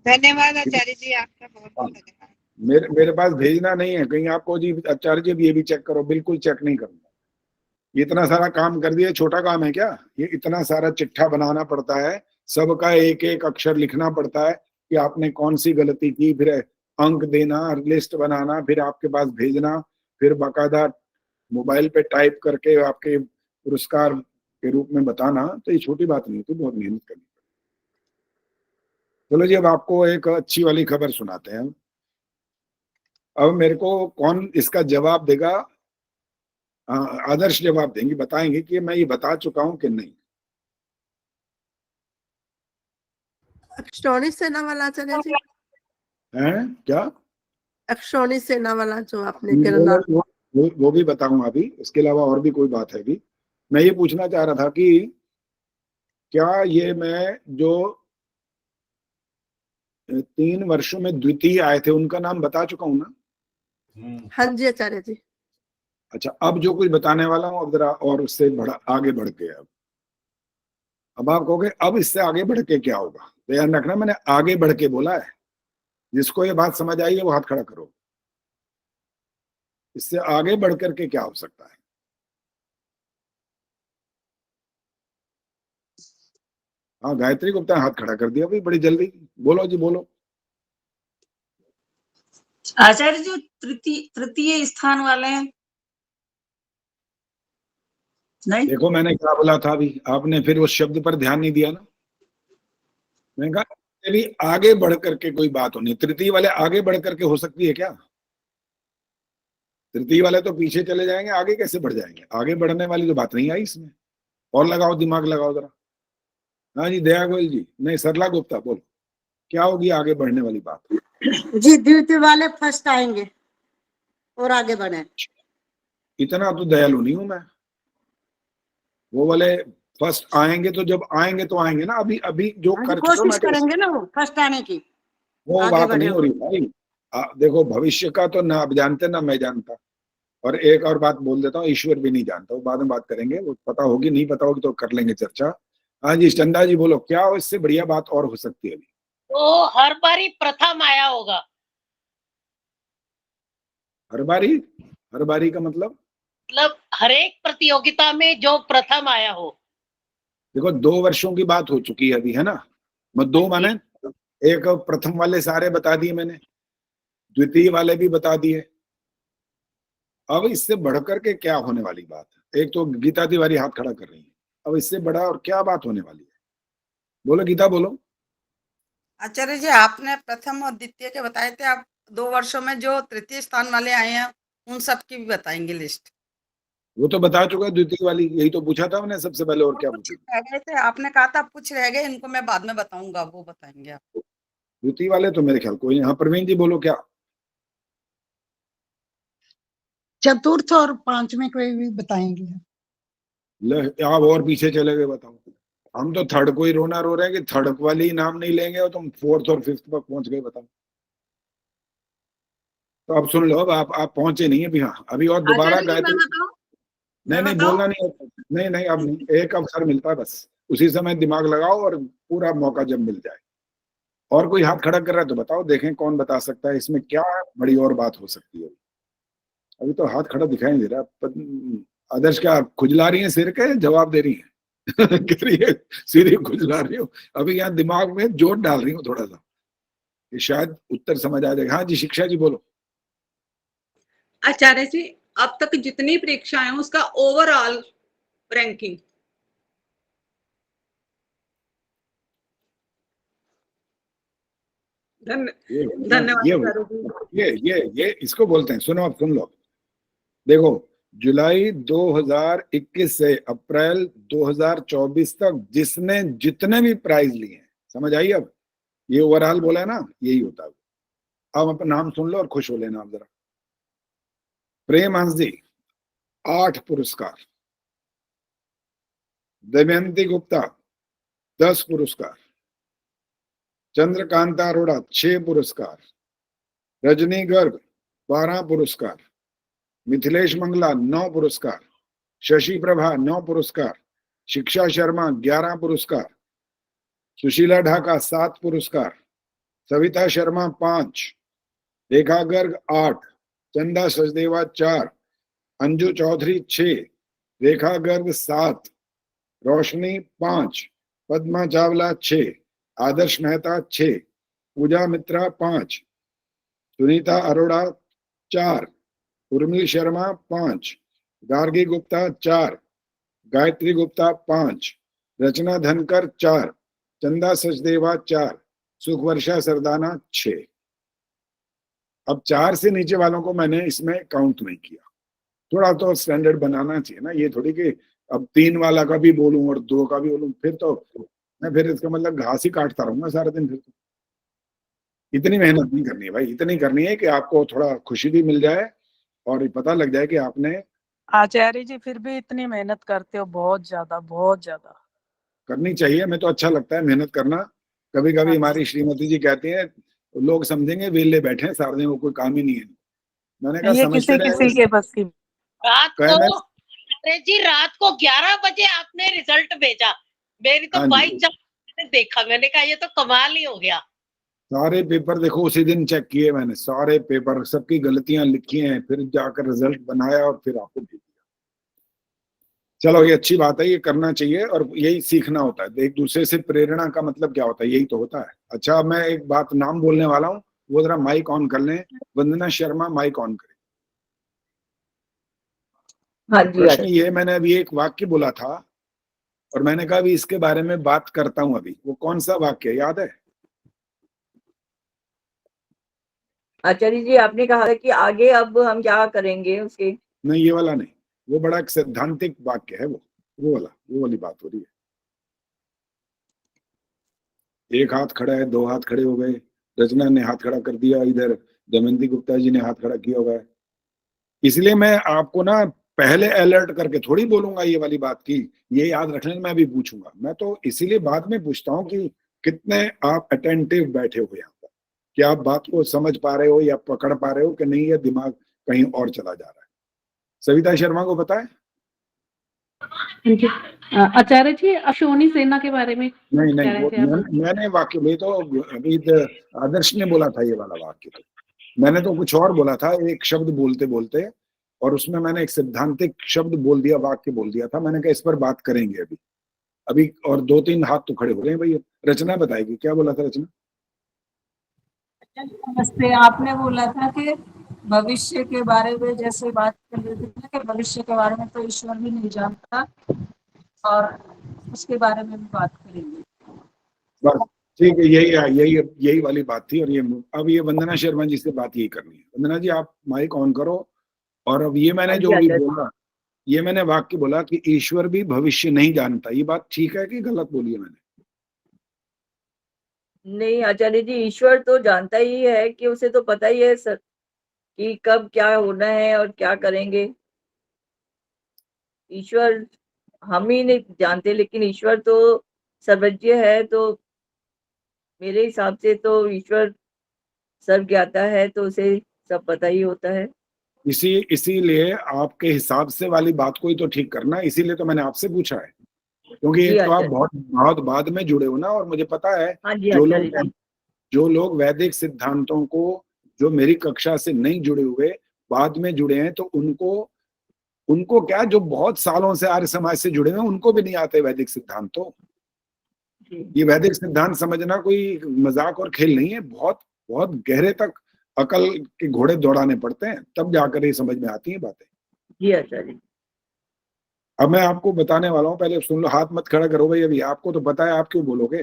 धन्यवाद आचार्य जी, आपका बहुत बहुत धन्यवाद। मेरे पास भेजना नहीं है कहीं आपको जी आचार्य जी ये भी चेक करो, बिल्कुल चेक नहीं करूंगा। ये इतना सारा काम कर दिया, छोटा काम है क्या? ये इतना सारा चिट्ठा बनाना पड़ता है, सबका एक एक अक्षर लिखना पड़ता है कि आपने कौन सी गलती की, फिर अंक देना, लिस्ट बनाना, फिर आपके पास भेजना, फिर बाकायदा मोबाइल पे टाइप करके आपके पुरस्कार के रूप में बताना, तो ये छोटी बात नहीं होती, बहुत मेहनत करनी पड़ती। चलो जी, अब आपको एक अच्छी वाली खबर सुनाते हैं। अब मेरे को कौन इसका जवाब देगा, आदर्श जवाब देंगे, बताएंगे कि मैं ये बता चुका हूं कि नहीं। अक्षौणी सेना वाला आचार्य जी, हैं क्या? अक्षौणी सेना वाला जो आपने किरदार, वो भी बताऊंगा अभी। इसके अलावा और भी कोई बात है भी। मैं ये पूछना चाह रहा था कि क्या ये मैं जो 3 वर्षों में द्वितीय आए थे उनका नाम बता चुका हूं ना? हाँ जी आचार्य जी। अच्छा, अब जो कुछ बताने वाला हूं, अब जरा और उससे आगे बढ़ के अब आप कहोगे अब इससे आगे बढ़ के क्या होगा? ध्यान रखना, मैंने आगे बढ़ के बोला है। जिसको ये बात समझ आई है वो हाथ खड़ा करो। इससे आगे बढ़ करके क्या हो सकता है? हाँ, गायत्री गुप्ता ने हाथ खड़ा कर दिया भाई, बड़ी जल्दी। बोलो जी, बोलो। आचार्य जो तृतीय स्थान वाले हैं। नहीं, देखो मैंने क्या बोला था अभी, आपने फिर उस शब्द पर ध्यान नहीं दिया ना। मैंने कहा यदि आगे बढ़ करके कोई बात होनी, तृतीय वाले आगे बढ़ करके हो सकती है क्या? तृतीय वाले तो पीछे चले जाएंगे, आगे कैसे बढ़ जाएंगे? आगे बढ़ने वाली तो बात नहीं आई इसमें। और लगाओ, दिमाग लगाओ जरा। हाँ जी, दया गोयल जी, नहीं सरला गुप्ता, बोलो क्या होगी आगे बढ़ने वाली बात? जी, द्वितीय वाले फर्स्ट आएंगे और आगे बढ़े। इतना तो दयालु नहीं हूं मैं। वो वाले फर्स्ट आएंगे तो जब आएंगे तो आएंगे ना। अभी जो कर चुका कोशिश करेंगे ना वो फर्स्ट आने की। वो आगे बात बढ़े नहीं हो रही भाई। देखो, भविष्य का तो ना आप जानते ना मैं जानता। और एक और बात बोल देता हूँ, ईश्वर भी नहीं जानता। वो बाद में बात करेंगे, वो पता होगी नहीं पता होगी तो कर लेंगे चर्चा। हाँ जी, चंदा जी बोलो, क्या इससे बढ़िया बात और हो सकती है अभी? तो हर बारी प्रथम आया होगा। हर बारी का मतलब हर एक प्रतियोगिता में जो प्रथम आया हो। देखो, 2 वर्षों की बात हो चुकी है अभी, है ना? मैं 2 माने, एक प्रथम वाले सारे बता दिए मैंने, द्वितीय वाले भी बता दिए। अब इससे बढ़कर के क्या होने वाली बात है? एक तो गीता तिवारी हाथ खड़ा कर रही है, अब इससे बड़ा और क्या बात होने वाली है? बोलो गीता, बोलो। आचार्य जी, आपने प्रथम और द्वितीय के बताए थे, आप 2 वर्षों में जो तृतीय स्थान वाले आए हैं उन सब की भी बताएंगे लिस्ट? वो तो बता चुका है द्वितीय वाली, यही तो पूछा था मैंने सबसे पहले। और क्या पूछा? रह गए थे, आपने कहा था कुछ रह गए, इनको मैं बाद में बताऊंगा, वो बताएंगे आप। द्वितीय वाले तो मेरे ख्याल कोई नहीं। हाँ प्रवीण जी बोलो, क्या? चतुर्थ और पांचवें को भी बताएंगे। आप और पीछे चले गए, बताओ। हम तो थर्ड को ही रोना रो रहे हैं कि थर्ड वाली ही नाम नहीं लेंगे और तुम 4th और 5th पर पहुंच गए, बताओ। तो अब सुन लो, अब आप पहुंचे नहीं अभी। हाँ, अभी और दोबारा गायत्री। नहीं बोलना नहीं, नहीं अब नहीं। एक अवसर मिलता है बस, उसी समय दिमाग लगाओ और पूरा मौका जब मिल जाए। और कोई हाथ खड़ा कर रहा है तो बताओ, देखें कौन बता सकता है इसमें क्या बड़ी और बात हो सकती है। अभी तो हाथ खड़ा दिखाई नहीं दे रहा। आदर्श क्या खुजला रही है सिर के, जवाब दे रही है? कह रही है सिर खुजला रही हो। अभी यहाँ दिमाग में जोर डाल रही हूँ थोड़ा सा, शायद उत्तर समझ आ जाएगा। हाँ जी, शिक्षा जी बोलो। आचार्य जी, अब तक जितनी परीक्षाएं हैं उसका ओवरऑल रैंकिंग। धन्यवाद। ये इसको बोलते हैं, सुनो अब सुन लो। देखो, जुलाई 2021 से अप्रैल 2024 तक जिसने जितने भी प्राइज लिए हैं, समझ आई? अब ये ओवरऑल बोला है ना, यही होता है। अब अपना नाम सुन लो और खुश हो लेना आप जरा। प्रेम हंस जी 8 पुरस्कार, दमयंती गुप्ता 10 पुरस्कार, चंद्रकांता अरोड़ा 6 पुरस्कार, रजनी गर्ग 12 पुरस्कार, मिथिलेश मंगला 9 पुरस्कार, शशि प्रभा 9 पुरस्कार, शिक्षा शर्मा 11 पुरस्कार, सुशीला ढाका 7 पुरस्कार, सविता शर्मा 5, रेखा गर्ग 8, चंदा सचदेवा 4, अंजू चौधरी 6, रेखा गर्ग 7, रोशनी 5, पद्मा चावला 6, आदर्श मेहता 6, पूजा मित्रा 5, सुनीता अरोड़ा 4, उर्मिल शर्मा 5, गार्गी गुप्ता 4, गायत्री गुप्ता 5, रचना धनकर 4, चंदा सचदेवा 4, सुखवर्षा सरदाना 6। अब 4 से नीचे वालों को मैंने इसमें काउंट नहीं किया। थोड़ा तो स्टैंडर्ड बनाना चाहिए ना, ये थोड़ी कि अब 3 वाला का भी बोलूं और 2 का भी बोलूं, फिर तो मैं फिर इसका मतलब घास ही काटता रहूंगा सारा दिन। फिर तो इतनी मेहनत नहीं करनी है भाई, इतनी करनी है कि आपको थोड़ा खुशी भी मिल जाए और पता लग जाए कि आपने आचार्य जी फिर भी इतनी मेहनत करते हो, बहुत ज्यादा करनी चाहिए। हमें तो अच्छा लगता है मेहनत करना। कभी कभी हमारी श्रीमती जी कहती हैं लोग समझेंगे वेले बैठे हैं सारे दिन, वो कोई काम ही नहीं है। मैंने कहा ये समझते किसी रहे के बस की। रात कहे मैं- को अरे जी रात को 11 बजे आपने रिजल्ट भेजा, मेरी तो हाँ जी। बाई मैंने देखा, मैंने कहा ये तो कमाल ही हो गया। सारे पेपर देखो उसी दिन चेक किए मैंने, सारे पेपर सबकी गलतियां लिखी हैं, फिर जाकर रिजल्ट बनाया और फिर आपको भेज दिया। चलो ये अच्छी बात है, ये करना चाहिए और यही सीखना होता है। एक दूसरे से प्रेरणा का मतलब क्या होता है, यही तो होता है। अच्छा अब मैं एक बात नाम बोलने वाला हूँ, वो जरा माइक ऑन कर लें। वंदना शर्मा माइक ऑन करें। हाँ जी। प्रश्न ये, मैंने अभी एक वाक्य बोला था और मैंने कहा अभी इसके बारे में बात करता हूं। अभी वो कौन सा वाक्य याद है? आचार्य जी आपने कहा था कि आगे अब हम क्या करेंगे उसके। नहीं ये वाला नहीं, वो बड़ा एक सैद्धांतिक वाक्य है, वो वाली बात हो रही है। एक हाथ खड़ा है, 2 हाथ खड़े हो गए, रचना ने हाथ खड़ा कर दिया, इधर दमयंती गुप्ता जी ने हाथ खड़ा किया हुआ है। इसलिए मैं आपको ना पहले अलर्ट करके थोड़ी बोलूंगा ये वाली बात की ये याद रखने मैं भी पूछूंगा। मैं तो इसीलिए बाद में पूछता हूँ कि कितने आप अटेंटिव बैठे हो यहाँ पर, कि आप बात को समझ पा रहे हो या पकड़ पा रहे हो कि नहीं, या दिमाग कहीं और चला जा रहा है। सविता शर्मा को पता है? आचार्य जी अश्विनी सेना के बारे में नहीं कह रहे थे आप। मैंने वाक्य में तो अभी आदर्श ने बोला था ये वाला वाक्य, तो मैंने तो कुछ और बोला था एक शब्द बोलते बोलते, और उसमें मैंने एक सैद्धांतिक शब्द बोल दिया, वाक्य बोल दिया था। मैंने कहा इस पर बात करेंगे अभी और 2-3 हाथ तो खड़े हो गए भैया। रचना बताएगी क्या बोला था रचना? नमस्ते। आपने बोला था कि भविष्य के बारे में जैसे बात कर रहे थे कि भविष्य के बारे में तो ईश्वर भी नहीं जानता और उसके बारे में भी बात करेंगे। बस ठीक है, यही वाली बात थी। और अब ये वंदना शर्मा जी से बात यही करनी है। वंदना जी आप माइक ऑन करो। और अब ये मैंने जो भी बोला, ये मैंने वाक्य बोला कि ईश्वर भी भविष्य नहीं जानता, ये बात ठीक है कि गलत बोली है मैंने? नहीं आचार्य जी, ईश्वर तो जानता ही है कि उसे तो पता ही है सर कि कब क्या होना है और क्या करेंगे। ईश्वर हम ही नहीं जानते, लेकिन ईश्वर तो सर्वज्ञ है। तो मेरे हिसाब से तो ईश्वर सर्वज्ञाता है, तो उसे सब पता ही होता है। इसीलिए आपके हिसाब से वाली बात को ही तो ठीक करना, इसीलिए तो मैंने आपसे पूछा है, क्योंकि एक तो आप बहुत बाद में जुड़े हो ना। और मुझे पता है जो लोग वैदिक सिद्धांतों को, जो मेरी कक्षा से नहीं जुड़े हुए बाद में जुड़े हैं, तो उनको क्या, जो बहुत सालों से आर्य समाज से जुड़े हैं उनको भी नहीं आते वैदिक सिद्धांत। तो ये वैदिक सिद्धांत समझना कोई मजाक और खेल नहीं है, बहुत बहुत गहरे तक अकल के घोड़े दौड़ाने पड़ते हैं, तब जाकर ये समझ में आती हैं बातें। जी आचार्य। अब मैं आपको बताने वाला हूँ, पहले सुन लो। हाथ मत खड़ा करो भाई, अभी आपको तो पता है, आप क्यों बोलोगे?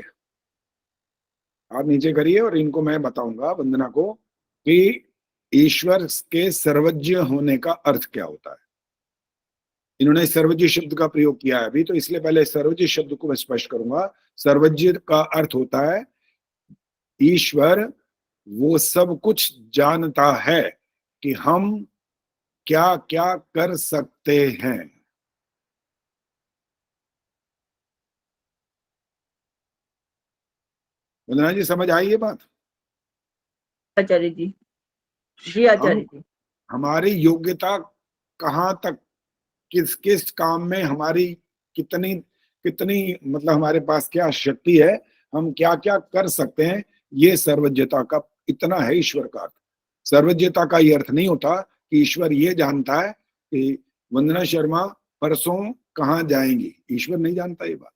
हाथ नीचे करिए और इनको मैं बताऊंगा, वंदना को, कि ईश्वर के सर्वज्ञ होने का अर्थ क्या होता है। इन्होंने सर्वज्ञ शब्द का प्रयोग किया है अभी, तो इसलिए पहले सर्वज्ञ शब्द को मैं स्पष्ट करूंगा। सर्वज्ञ का अर्थ होता है ईश्वर वो सब कुछ जानता है कि हम क्या क्या कर सकते हैं। वंदना जी समझ आई ये बात? आचार्य जी। जी आचार्य जी। हमारी योग्यता कहाँ तक, किस किस काम में हमारी कितनी मतलब हमारे पास क्या शक्ति है, हम क्या क्या कर सकते हैं, ये सर्वज्ञता का इतना है ईश्वर का अर्थ। सर्वज्ञता का ये अर्थ नहीं होता कि ईश्वर ये जानता है कि वंदना शर्मा परसों कहाँ जाएंगी, ईश्वर नहीं जानता ये बात।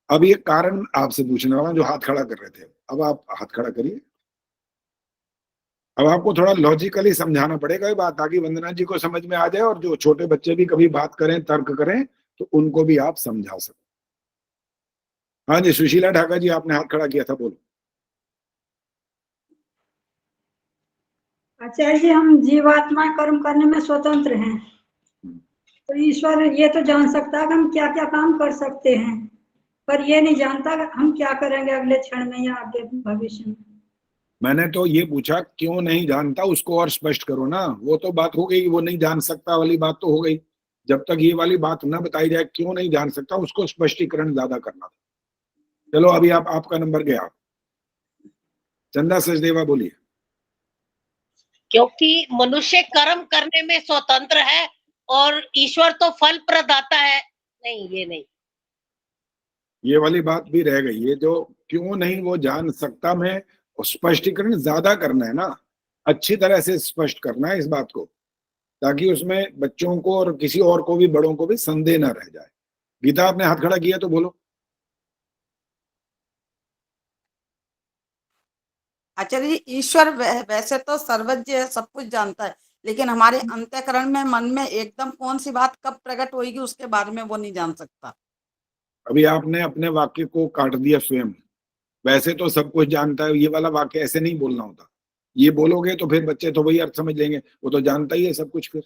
अब ये कारण आपसे पूछने वाला जो हाथ खड़ा कर रहे थे, अब आप हाथ खड़ा करिए। अब आपको थोड़ा लॉजिकली समझाना पड़ेगा ये बात, ताकि वंदना जी को समझ में आ जाए और जो छोटे बच्चे भी कभी बात करें, तर्क करें, तो उनको भी आप समझा सको। हाँ जी, सुशीला ढाका जी, आपने हाथ खड़ा किया था, बोलो। आचार्य जी, हम जीवात्मा कर्म करने में स्वतंत्र हैं, तो ईश्वर ये तो जान सकता है कि हम क्या क्या काम कर सकते हैं, पर ये नहीं जानता कि हम क्या करेंगे अगले क्षण में या आगे भविष्य में। मैंने तो ये पूछा क्यों नहीं जानता, उसको और स्पष्ट करो ना। वो तो बात हो गई, वो नहीं जान सकता वाली बात तो हो गई। जब तक ये वाली बात न बताई जाए क्यों नहीं जान सकता, उसको स्पष्टीकरण ज्यादा करना था। चलो अभी आपका नंबर गया। चंदा सचदेवा बोलिए। क्योंकि मनुष्य कर्म करने में स्वतंत्र है और ईश्वर तो फल प्रदाता है। नहीं, ये नहीं, ये वाली बात भी रह गई। ये जो क्यों नहीं वो जान सकता में स्पष्टीकरण ज्यादा करना है ना, अच्छी तरह से स्पष्ट करना है इस बात को, ताकि उसमें बच्चों को और किसी और को भी, बड़ों को भी संदेह न रह जाए। गीता, आपने हाथ खड़ा किया तो बोलो। आचार्य जी, ईश्वर वैसे तो सर्वज्ञ है, सब कुछ जानता है, लेकिन हमारे अंतःकरण में, मन में एकदम कौन सी बात कब प्रकट होगी उसके बारे में वो नहीं जान सकता। अभी आपने अपने वाक्य को काट दिया स्वयं। वैसे तो सब कुछ जानता है, ये वाला वाक्य ऐसे नहीं बोलना होता। ये बोलोगे तो फिर बच्चे तो वही अर्थ समझ लेंगे, वो तो जानता ही है सब कुछ फिर।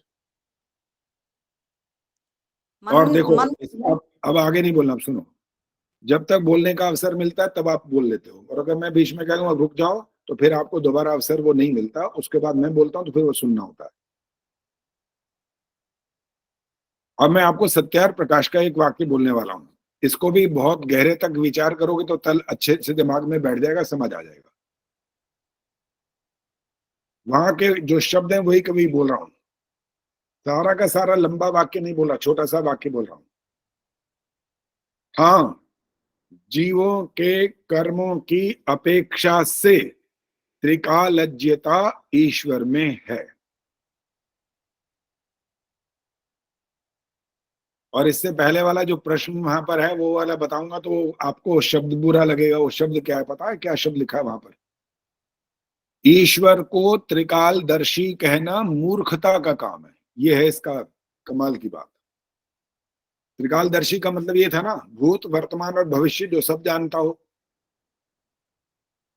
और देखो, अब आगे नहीं बोलना, अब सुनो। जब तक बोलने का अवसर मिलता है तब आप बोल लेते हो, और अगर मैं बीच में कह दूंगा रुक जाओ, तो फिर आपको दोबारा अवसर वो नहीं मिलता। उसके बाद मैं बोलता हूं तो फिर वो सुनना होता है। अब मैं आपको सत्यार प्रकाश का एक वाक्य बोलने वाला हूं। इसको भी बहुत गहरे तक विचार करोगे तो तल अच्छे से दिमाग में बैठ जाएगा, समझ आ जाएगा। वहां के जो शब्द हैं वही कभी बोल रहा हूं। सारा का सारा लंबा वाक्य नहीं बोला, छोटा सा वाक्य बोल रहा हूं। हाँ, जीवों के कर्मों की अपेक्षा से त्रिकालज्ञता ईश्वर में है। और इससे पहले वाला जो प्रश्न वहां पर है वो वाला बताऊंगा तो आपको शब्द बुरा लगेगा। वो शब्द क्या है पता है? क्या शब्द लिखा है वहां पर? ईश्वर को त्रिकालदर्शी कहना मूर्खता का काम है। ये है इसका कमाल की बात। त्रिकालदर्शी का मतलब ये था ना, भूत, वर्तमान और भविष्य जो सब जानता हो।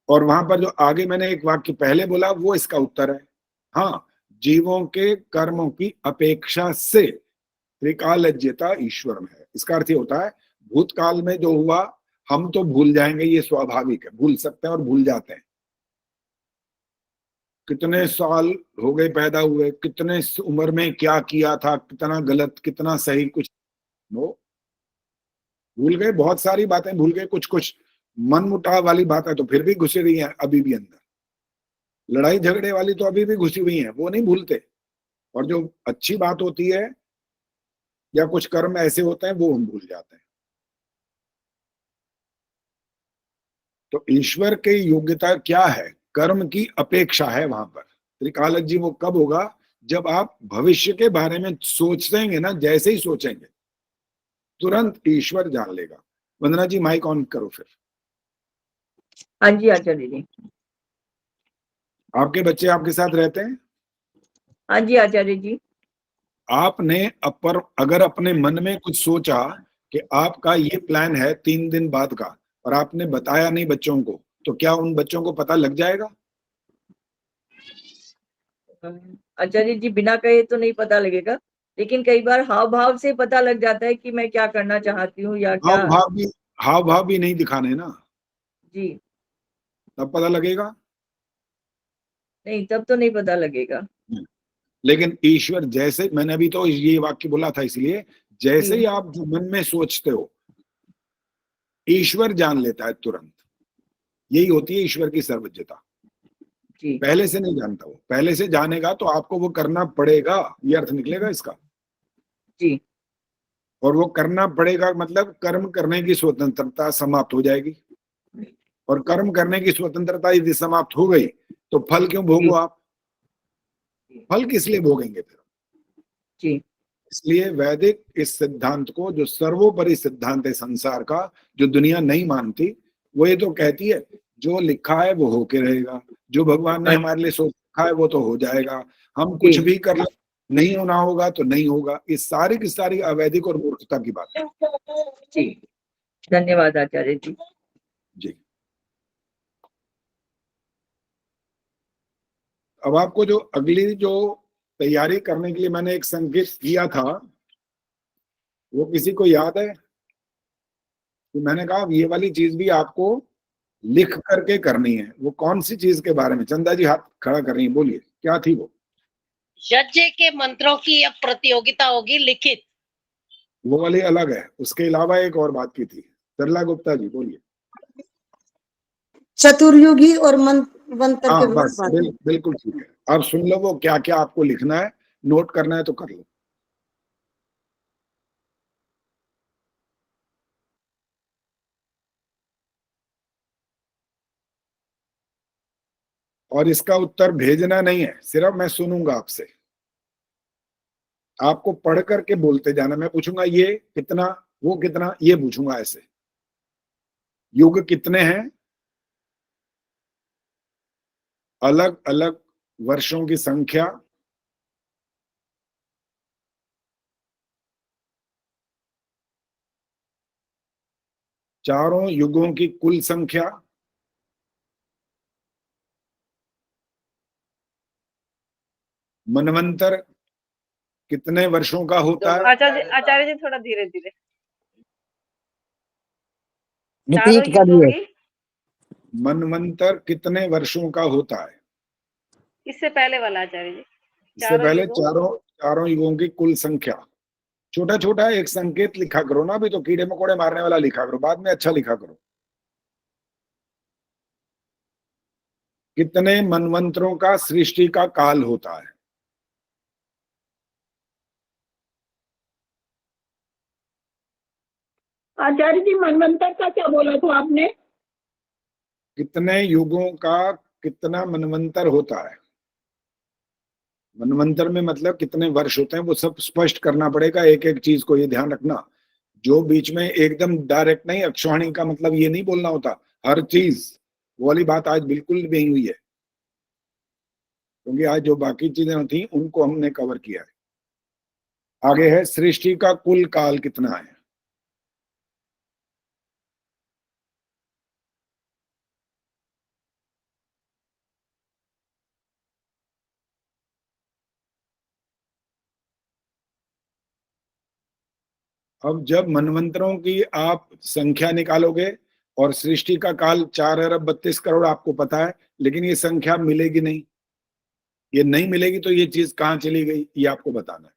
और वहां पर जो आगे मैंने एक वाक्य पहले बोला वो इसका उत्तर है। हाँ, जीवों के कर्मों की अपेक्षा से त्रिकालज्ञता ईश्वर में है। इसका अर्थ ये होता है, भूतकाल में जो हुआ हम तो भूल जाएंगे, ये स्वाभाविक है, भूल सकते हैं और भूल जाते हैं। कितने साल हो गए पैदा हुए, कितने उम्र में क्या किया था, कितना गलत कितना सही, कुछ वो भूल गए। बहुत सारी बातें भूल गए। कुछ कुछ मन मुटाव वाली बातें तो फिर भी घुसी रही हैं अभी भी अंदर। लड़ाई झगड़े वाली तो अभी भी घुसी हुई हैं, वो नहीं भूलते। और जो अच्छी बात होती है या कुछ कर्म ऐसे होते हैं वो हम भूल जाते हैं। तो ईश्वर की योग्यता क्या है? कर्म की अपेक्षा है वहां पर। त्रिकालज्ञ वो कब होगा? जब आप भविष्य के बारे में सोचेंगे ना, जैसे ही सोचेंगे तुरंत ईश्वर जान लेगा। वंदना जी, माइक ऑन करो फिर। हाँ जी आचार्य जी। आपके बच्चे आपके साथ रहते हैं? हाँ जी आचार्य जी। आपने अगर अपने मन में कुछ सोचा कि आपका ये प्लान है 3 दिन बाद का, और आपने बताया नहीं बच्चों को, तो क्या उन बच्चों को पता लग जाएगा? आचार्य जी, बिना कहे तो नहीं पता लगेगा, लेकिन कई बार हाव भाव से पता लग जाता है कि मैं क्या करना चाहती हूँ या क्या। हाव भाव भी नहीं दिखाने ना जी, तब पता लगेगा। नहीं तब तो नहीं पता लगेगा। लेकिन ईश्वर, जैसे मैंने अभी तो ये वाक्य बोला था, इसलिए जैसे ही आप मन में सोचते हो ईश्वर जान लेता है तुरंत। यही होती है ईश्वर की सर्वज्ञता। पहले से नहीं जानता वो, पहले से जानेगा तो आपको वो करना पड़ेगा, ये अर्थ निकलेगा इसका। जी। और वो करना पड़ेगा मतलब कर्म करने की स्वतंत्रता समाप्त हो जाएगी। और कर्म करने की स्वतंत्रता यदि समाप्त हो गई तो फल क्यों भोगो आप? फल किस लिए भोगेंगे फिर? जी। इसलिए वैदिक इस सिद्धांत को, जो सर्वोपरि सिद्धांत है संसार का, जो दुनिया नहीं मानती, वो ये तो कहती है जो लिखा है वो होके रहेगा। जो भगवान ने हमारे लिए सोच लिखा है वो तो हो जाएगा, हम कुछ भी कर ले, नहीं होना होगा तो नहीं होगा। ये सारी की सारी अवैधिक और मूर्खता की बात है। जी, धन्यवाद आचार्य जी। जी, अब आपको जो अगली जो तैयारी करने के लिए मैंने एक संकेत दिया था, वो किसी को याद है? तो मैंने कहा ये वाली चीज भी आपको लिख करके करनी है। वो कौन सी चीज के बारे में? चंदा जी हाथ खड़ा कर रही है, बोलिए क्या थी वो? यज्ञ के मंत्रों की अब प्रतियोगिता होगी लिखित। वो वाली अलग है। उसके अलावा एक और बात की थी। सरला गुप्ता जी बोलिए। चतुर्युगी और मंत्र हाँ के बस बात। बिल्कुल ठीक है। आप सुन लो वो क्या क्या आपको लिखना है, नोट करना है तो कर लो। और इसका उत्तर भेजना नहीं है, सिर्फ मैं सुनूंगा आपसे, आपको पढ़ करके बोलते जाना। मैं पूछूंगा ये कितना, वो कितना, ये पूछूंगा ऐसे। युग कितने हैं? अलग अलग वर्षों की संख्या, चारों युगों की कुल संख्या, मनवंतर कितने वर्षों का होता है? आचार्य जी थोड़ा धीरे धीरे। रिपीट करिए। मनवंतर कितने वर्षों का होता है? इससे पहले वाला आचार्य जी। इससे पहले चारों युगों की कुल संख्या। छोटा छोटा एक संकेत लिखा करो ना, अभी तो कीड़े मकोड़े मारने वाला लिखा करो, बाद में अच्छा लिखा करो। कितने मनवंतरों का सृष्टि का काल होता है? आचार्य जी मनवंतर का क्या बोला था आपने? कितने युगों का कितना मनवंतर होता है? मनवंतर में मतलब कितने वर्ष होते हैं, वो सब स्पष्ट करना पड़ेगा। एक एक चीज को ये ध्यान रखना, जो बीच में एकदम डायरेक्ट नहीं, अक्षवाणी का मतलब ये नहीं बोलना होता हर चीज। वो वाली बात आज बिल्कुल नहीं हुई है, क्योंकि आज जो बाकी चीजें थी उनको हमने कवर किया है। आगे है सृष्टि का कुल काल कितना है? अब जब मनवंतरों की आप संख्या निकालोगे और सृष्टि का काल 4 अरब 32 करोड़ आपको पता है, लेकिन ये संख्या मिलेगी नहीं। ये नहीं मिलेगी तो ये चीज कहाँ चली गई, ये आपको बताना है।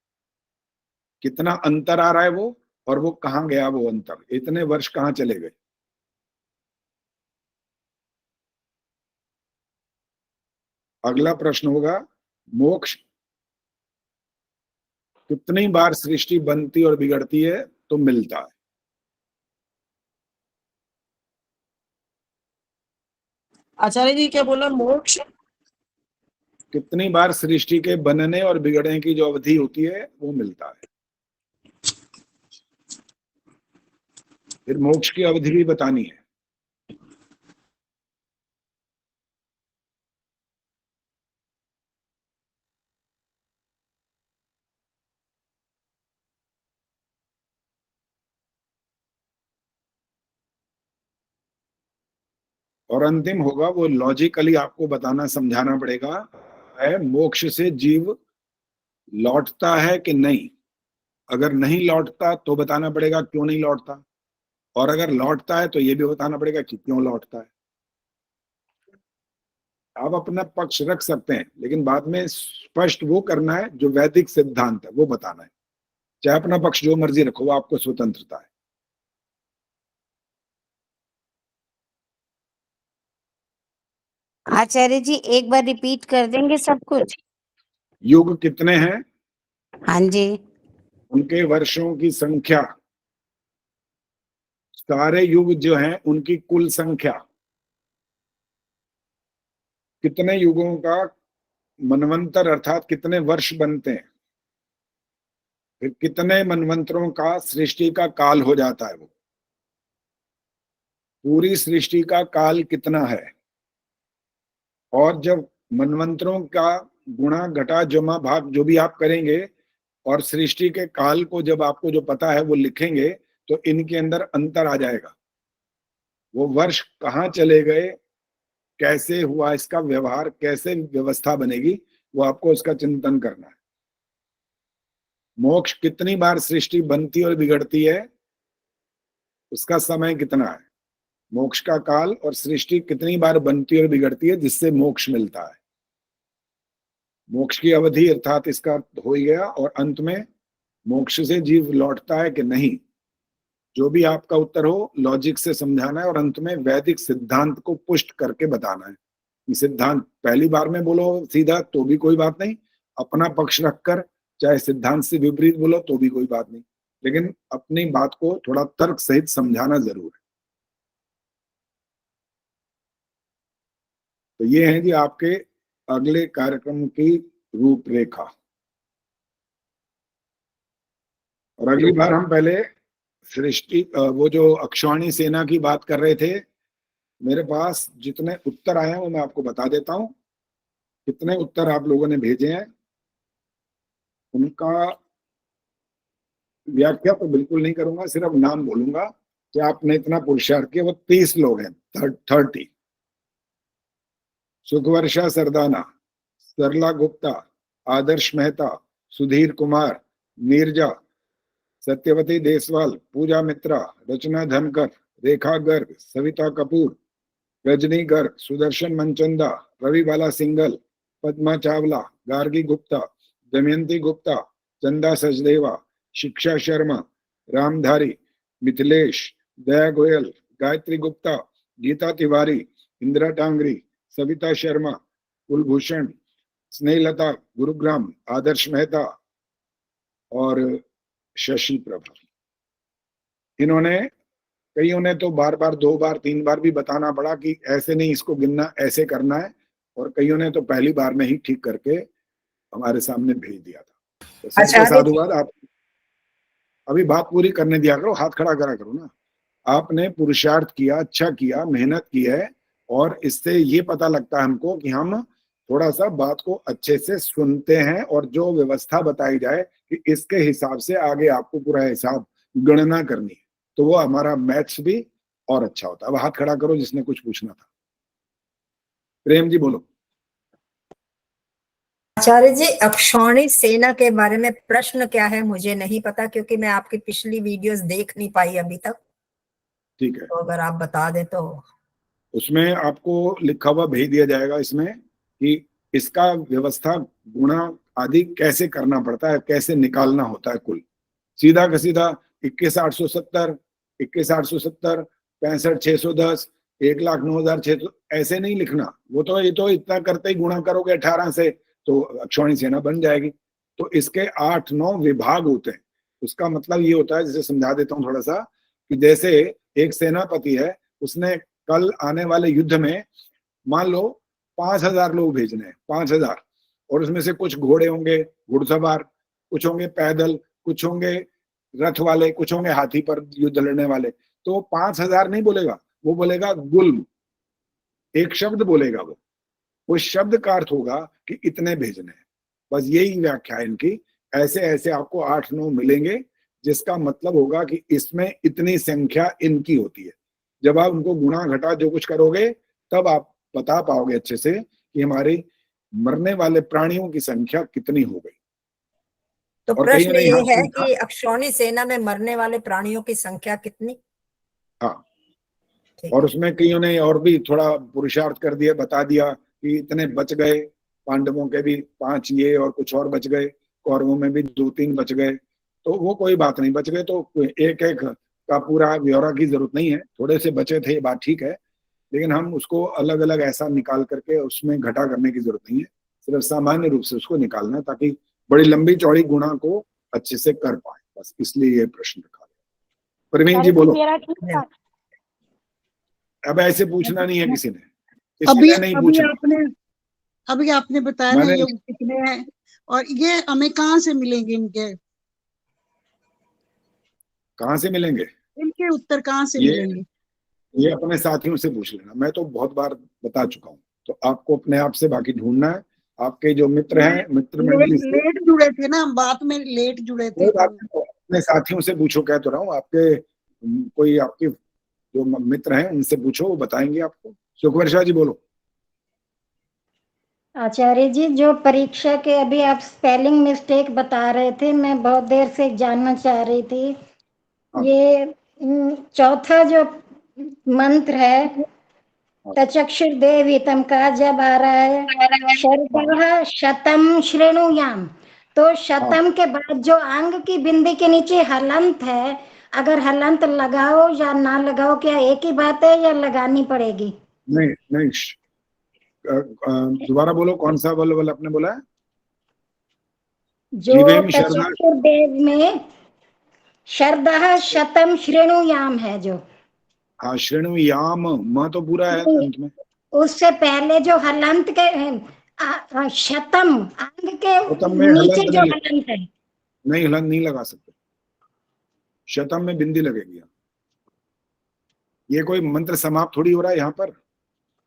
कितना अंतर आ रहा है वो, और वो कहाँ गया वो अंतर, इतने वर्ष कहाँ चले गए। अगला प्रश्न होगा, मोक्ष कितनी बार सृष्टि बनती और बिगड़ती है तो मिलता है? आचार्य जी क्या बोला? मोक्ष कितनी बार सृष्टि के बनने और बिगड़ने की जो अवधि होती है वो मिलता है। फिर मोक्ष की अवधि भी बतानी है। और अंतिम होगा, वो लॉजिकली आपको बताना समझाना पड़ेगा, है मोक्ष से जीव लौटता है कि नहीं। अगर नहीं लौटता तो बताना पड़ेगा क्यों नहीं लौटता, और अगर लौटता है तो ये भी बताना पड़ेगा कि क्यों लौटता है। आप अपना पक्ष रख सकते हैं, लेकिन बाद में स्पष्ट वो करना है जो वैदिक सिद्धांत है वो बताना है। चाहे अपना पक्ष जो मर्जी रखो, वो आपको स्वतंत्रता है। आचार्य जी एक बार रिपीट कर देंगे सब कुछ? युग कितने हैं? हाँ जी। उनके वर्षों की संख्या, सारे युग जो हैं उनकी कुल संख्या, कितने युगों का मनवंतर अर्थात कितने वर्ष बनते हैं, फिर कितने मनवंतरों का सृष्टि का काल हो जाता है, वो पूरी सृष्टि का काल कितना है, और जब मनवंतरों का गुणा घटा जमा भाग जो भी आप करेंगे और सृष्टि के काल को जब आपको जो पता है वो लिखेंगे तो इनके अंदर अंतर आ जाएगा। वो वर्ष कहाँ चले गए, कैसे हुआ इसका व्यवहार, कैसे व्यवस्था बनेगी, वो आपको उसका चिंतन करना है। मोक्ष कितनी बार सृष्टि बनती और बिगड़ती है, उसका समय कितना है, मोक्ष का काल और सृष्टि कितनी बार बनती और बिगड़ती है जिससे मोक्ष मिलता है। मोक्ष की अवधि अर्थात इसका हो ही गया, और अंत में मोक्ष से जीव लौटता है कि नहीं, जो भी आपका उत्तर हो लॉजिक से समझाना है और अंत में वैदिक सिद्धांत को पुष्ट करके बताना है। ये सिद्धांत पहली बार में बोलो सीधा तो भी कोई बात नहीं, अपना पक्ष रखकर चाहे सिद्धांत से विपरीत बोलो तो भी कोई बात नहीं, लेकिन अपनी बात को थोड़ा तर्क सहित समझाना जरूर है। तो ये है जी आपके अगले कार्यक्रम की रूपरेखा। और अगली बार हम पहले सृष्टि वो जो अक्षौणी सेना की बात कर रहे थे, मेरे पास जितने उत्तर आए हैं वो मैं आपको बता देता हूं। कितने उत्तर आप लोगों ने भेजे हैं उनका व्याख्या तो बिल्कुल नहीं करूंगा, सिर्फ नाम बोलूंगा कि आपने इतना पुरुषार्थ किया। वो 30 लोग हैं, 30। सुखवर्षा सरदाना, सरला गुप्ता, आदर्श मेहता, सुधीर कुमार, नीरजा, सत्यवती देसवाल, पूजा मित्रा, रचना धनकर, रेखा गर्ग, सविता कपूर, रजनी गर्ग, सुदर्शन मनचंदा, रवि बाला सिंगल, पद्मा चावला, गार्गी गुप्ता, दमयंती गुप्ता, चंदा सचदेवा, शिक्षा शर्मा, रामधारी, मिथिलेश, दया गोयल, गायत्री गुप्ता, गीता तिवारी, इंदिरा टांगरी, सविता शर्मा, कुलभूषण, स्नेहलता, गुरुग्राम, आदर्श मेहता और शशि प्रभा। इन्होंने कईयों ने तो बार बार 2 बार 3 बार भी बताना पड़ा कि ऐसे नहीं इसको गिनना, ऐसे करना है, और कईयों ने तो पहली बार में ही ठीक करके हमारे सामने भेज दिया था। तो सबका साधुवाद। आप अभी बात पूरी करने दिया करो, हाथ खड़ा करा करो ना। आपने पुरुषार्थ किया, अच्छा किया, मेहनत की है, और इससे ये पता लगता है हमको कि हम थोड़ा सा बात को अच्छे से सुनते हैं और जो व्यवस्था बताई जाए कि इसके हिसाब से आगे आपको पूरा हिसाब गणना करनी है, तो वो हमारा मैथ्स भी और अच्छा होता है। अब हाथ खड़ा करो जिसने कुछ पूछना था। प्रेम जी बोलो। आचार्य जी, अक्षौणी सेना के बारे में प्रश्न क्या है मुझे नहीं पता, क्योंकि मैं आपकी पिछली वीडियोस देख नहीं पाई अभी तक। ठीक है, तो अगर आप बता दे तो। उसमें आपको लिखा हुआ भेज दिया जाएगा इसमें कि इसका व्यवस्था गुणा आदि कैसे करना पड़ता है, कैसे निकालना होता है कुल। सीधा का सीधा 21,870, 21,870, 65,610, 1,09,600 ऐसे नहीं लिखना। वो तो ये तो इतना करते ही गुणा करोगे 18 से तो अक्षौणी सेना बन जाएगी। तो इसके 8-9 विभाग होते हैं। उसका मतलब ये होता है, जैसे समझा देता हूँ थोड़ा सा, कि जैसे एक सेनापति है, उसने कल आने वाले युद्ध में मान लो 5,000 लोग भेजने हैं, 5,000, और उसमें से कुछ घोड़े होंगे, घुड़सवार, कुछ होंगे पैदल, कुछ होंगे रथ वाले, कुछ होंगे हाथी पर युद्ध लड़ने वाले। तो 5,000 नहीं बोलेगा, वो बोलेगा गुल्म, एक शब्द बोलेगा। वो शब्द का अर्थ होगा कि इतने भेजने हैं। बस यही व्याख्या है इनकी। ऐसे ऐसे आपको 8-9 मिलेंगे, जिसका मतलब होगा कि इसमें इतनी संख्या इनकी होती है। जब आप उनको गुणा घटा जो कुछ करोगे, तब आप बता पाओगे अच्छे से कि हमारी मरने वाले प्राणियों की संख्या कितनी हो गई। तो प्रश्न ये है कि अक्षौणी सेना में मरने वाले प्राणियों की संख्या कितनी? हाँ, और उसमें कईयों ने और भी थोड़ा पुरुषार्थ कर दिया, बता दिया कि इतने बच गए, पांडवों के भी 5 ये और कुछ और बच गए, कौरवों में भी 2-3 बच गए। तो वो कोई बात नहीं, बच गए तो एक एक का पूरा ब्यौरा की जरूरत नहीं है। थोड़े से बचे थे, बात ठीक है, लेकिन हम उसको अलग अलग ऐसा निकाल करके उसमें घटा करने की जरूरत नहीं है। सिर्फ सामान्य रूप से उसको निकालना है ताकि बड़ी लंबी चौड़ी गुणा को अच्छे से कर पाए, बस इसलिए ये प्रश्न रखा गया। प्रवीण जी बोलो। अब ऐसे पूछना नहीं है किसी ने, अभी आपने बताया ना योग कितने हैं, और ये हमें कहाँ से मिलेंगे? कहाँ से मिलेंगे? इनके उत्तर कहाँ से मिलेंगे? ये अपने साथियों से पूछ लेना। मैं तो बहुत बार बता चुका हूँ। तो आपको अपने आप से बाकी ढूंढना है। आपके जो मित्र हैं, मित्र मंडली से लेट जुड़े थे ना, बात में लेट जुड़े थे। कोई बात नहीं, अपने साथियों से पूछो, कह तो रहा हूँ, आपके कोई आपके जो मित्र हैं उनसे पूछो, वो बताएंगे आपको। सुखवर्षा जी बोलो। आचार्य जी, जो परीक्षा के अभी आप स्पेलिंग मिस्टेक बता रहे थे, मैं बहुत देर से जानना चाह रही थी। ये चौथा जो मंत्र है, तचक्षुर्देवीतम का जब आ रहा है शर्दः शतम श्रेणुयाम, तो शतम के बाद जो अंग की बिंदी के नीचे हलंत है, अगर हलंत लगाओ या ना लगाओ, क्या एक ही बात है या लगानी पड़ेगी? नहीं नहीं, दोबारा बोलो, कौन सा बल आपने बोला है? जो तचक्षुर्देव में शर्दः शतम श्रेणुयाम है जो, हाँ, श्रेणुयाम, म तो पूरा है अंत में। उससे पहले जो हलंत के शतम अंग के नीचे जो हलंत है, नहीं, हलंत नहीं लगा सकते, शतम में बिंदी लगेगी। ये कोई मंत्र समाप्त थोड़ी हो रहा है यहाँ पर।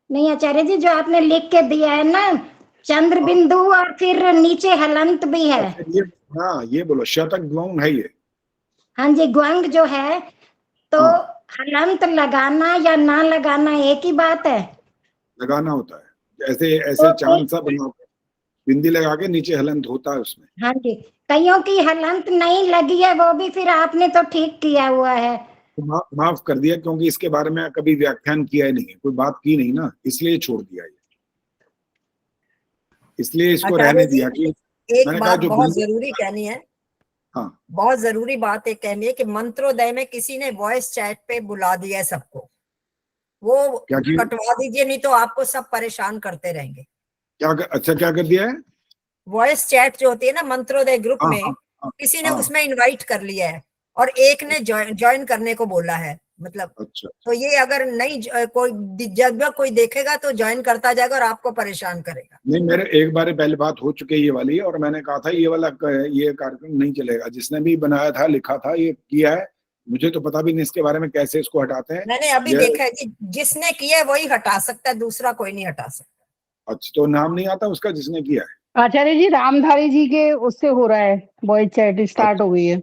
नहीं आचार्य जी, जो आपने लिख के दिया है ना, चंद्र बिंदु और फिर नीचे हलंत भी है। ये, हाँ, ये बोलो, शतक ग्वंग है ये। हाँ जी, ग्वंग जो है, तो हलंत लगाना या ना लगाना एक ही बात है? लगाना होता है, ऐसे ऐसे चांद सा बना बिंदी लगा के नीचे हलंत होता है उसमें। हाँ जी, कईयों की हलंत नहीं लगी है, वो भी फिर आपने तो ठीक किया हुआ है। माफ कर दिया, क्योंकि इसके बारे में कभी व्याख्यान किया ही नहीं है, कोई बात की नहीं ना, इसलिए छोड़ दिया ये, इसलिए इसको रहने दिया कि एक बात बहुत जरूरी कहनी है। हाँ, बहुत जरूरी बात एक कहनी है कि मंत्रोदय में किसी ने वॉइस चैट पे बुला दिया है सबको, वो कटवा दीजिए, नहीं तो आपको सब परेशान करते रहेंगे। क्या अच्छा क्या कर दिया है? वॉइस चैट जो होती है ना मंत्रोदय ग्रुप में, किसी ने उसमें इनवाइट कर लिया है और एक ने ज्वाइन करने को बोला है, मतलब अच्छा। तो ये अगर नहीं कोई जब कोई देखेगा तो ज्वाइन करता जाएगा और आपको परेशान करेगा। नहीं, मेरे एक बार पहले बात हो चुकी है ये वाली, और मैंने कहा था ये वाला ये कार्यक्रम नहीं चलेगा। जिसने भी बनाया था, लिखा था, ये किया है, मुझे तो पता भी नहीं इसके बारे में कैसे इसको हटाते हैं। मैंने अभी देखा है कि जिसने किया है वही हटा सकता है, दूसरा कोई नहीं हटा सकता। अच्छा, तो नाम नहीं आता उसका जिसने किया है? आचार्य जी, रामधारी जी के उससे हो रहा है, वॉइस चैट स्टार्ट हो गई है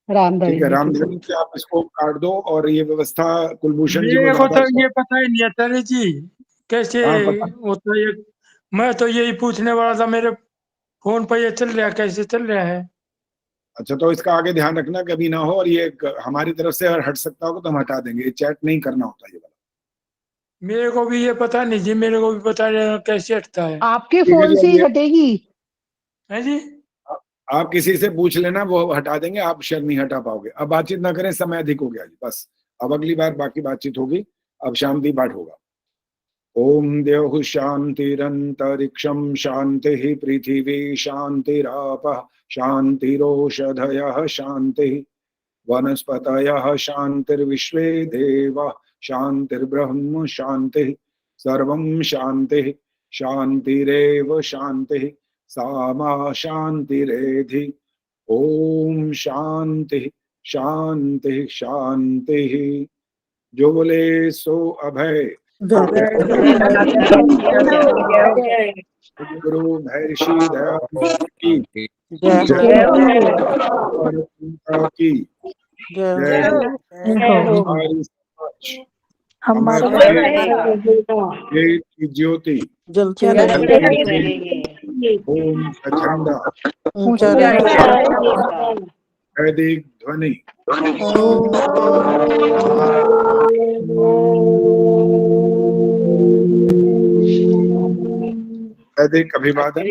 रामधारी। ठीक है, रामधारी से आप इसको काट दो, और ये व्यवस्था कुलभूषण जी को तो ये पता ही नहीं आचार्य जी कैसे होता है। मैं तो यही पूछने वाला था, मेरे फोन पर ये चल रहा है, कैसे चल रहा है? अच्छा, तो इसका आगे ध्यान रखना कभी ना हो, और ये हमारी तरफ से अगर हट सकता होगा तो हम हटा देंगे। चैट नहीं करना होता ये वाला। मेरे को भी ये पता नहीं जी, मेरे को भी पता नहीं कैसे हटता है। आपके फोन से ही हटेगी है जी? आप किसी से पूछ लेना, वो हटा देंगे, आप शायद नहीं हटा पाओगे। अब बातचीत ना करें, समय अधिक हो गया जी, बस अब अगली बार बाकी बातचीत होगी। अब शांति पाठ होगा। ओम देव शांतिरंतरिक्षम शांति, पृथिवी शांतिरापः शांतिरोषधयः शांति, वनस्पतयः शांतिर्विश्वे देवाः शांतिर्ब्रह्म शांति, सर्वं शांति शांतिरेव शांति, सामा शांतिरेधि। ओम शांति शांति शांति। जो बोले सो अभय। गुरु महर्षि दयानंद की जय। हमारे की ज्योति ओम अखंडा वैदिक ध्वनि वैदिक अभिवादन।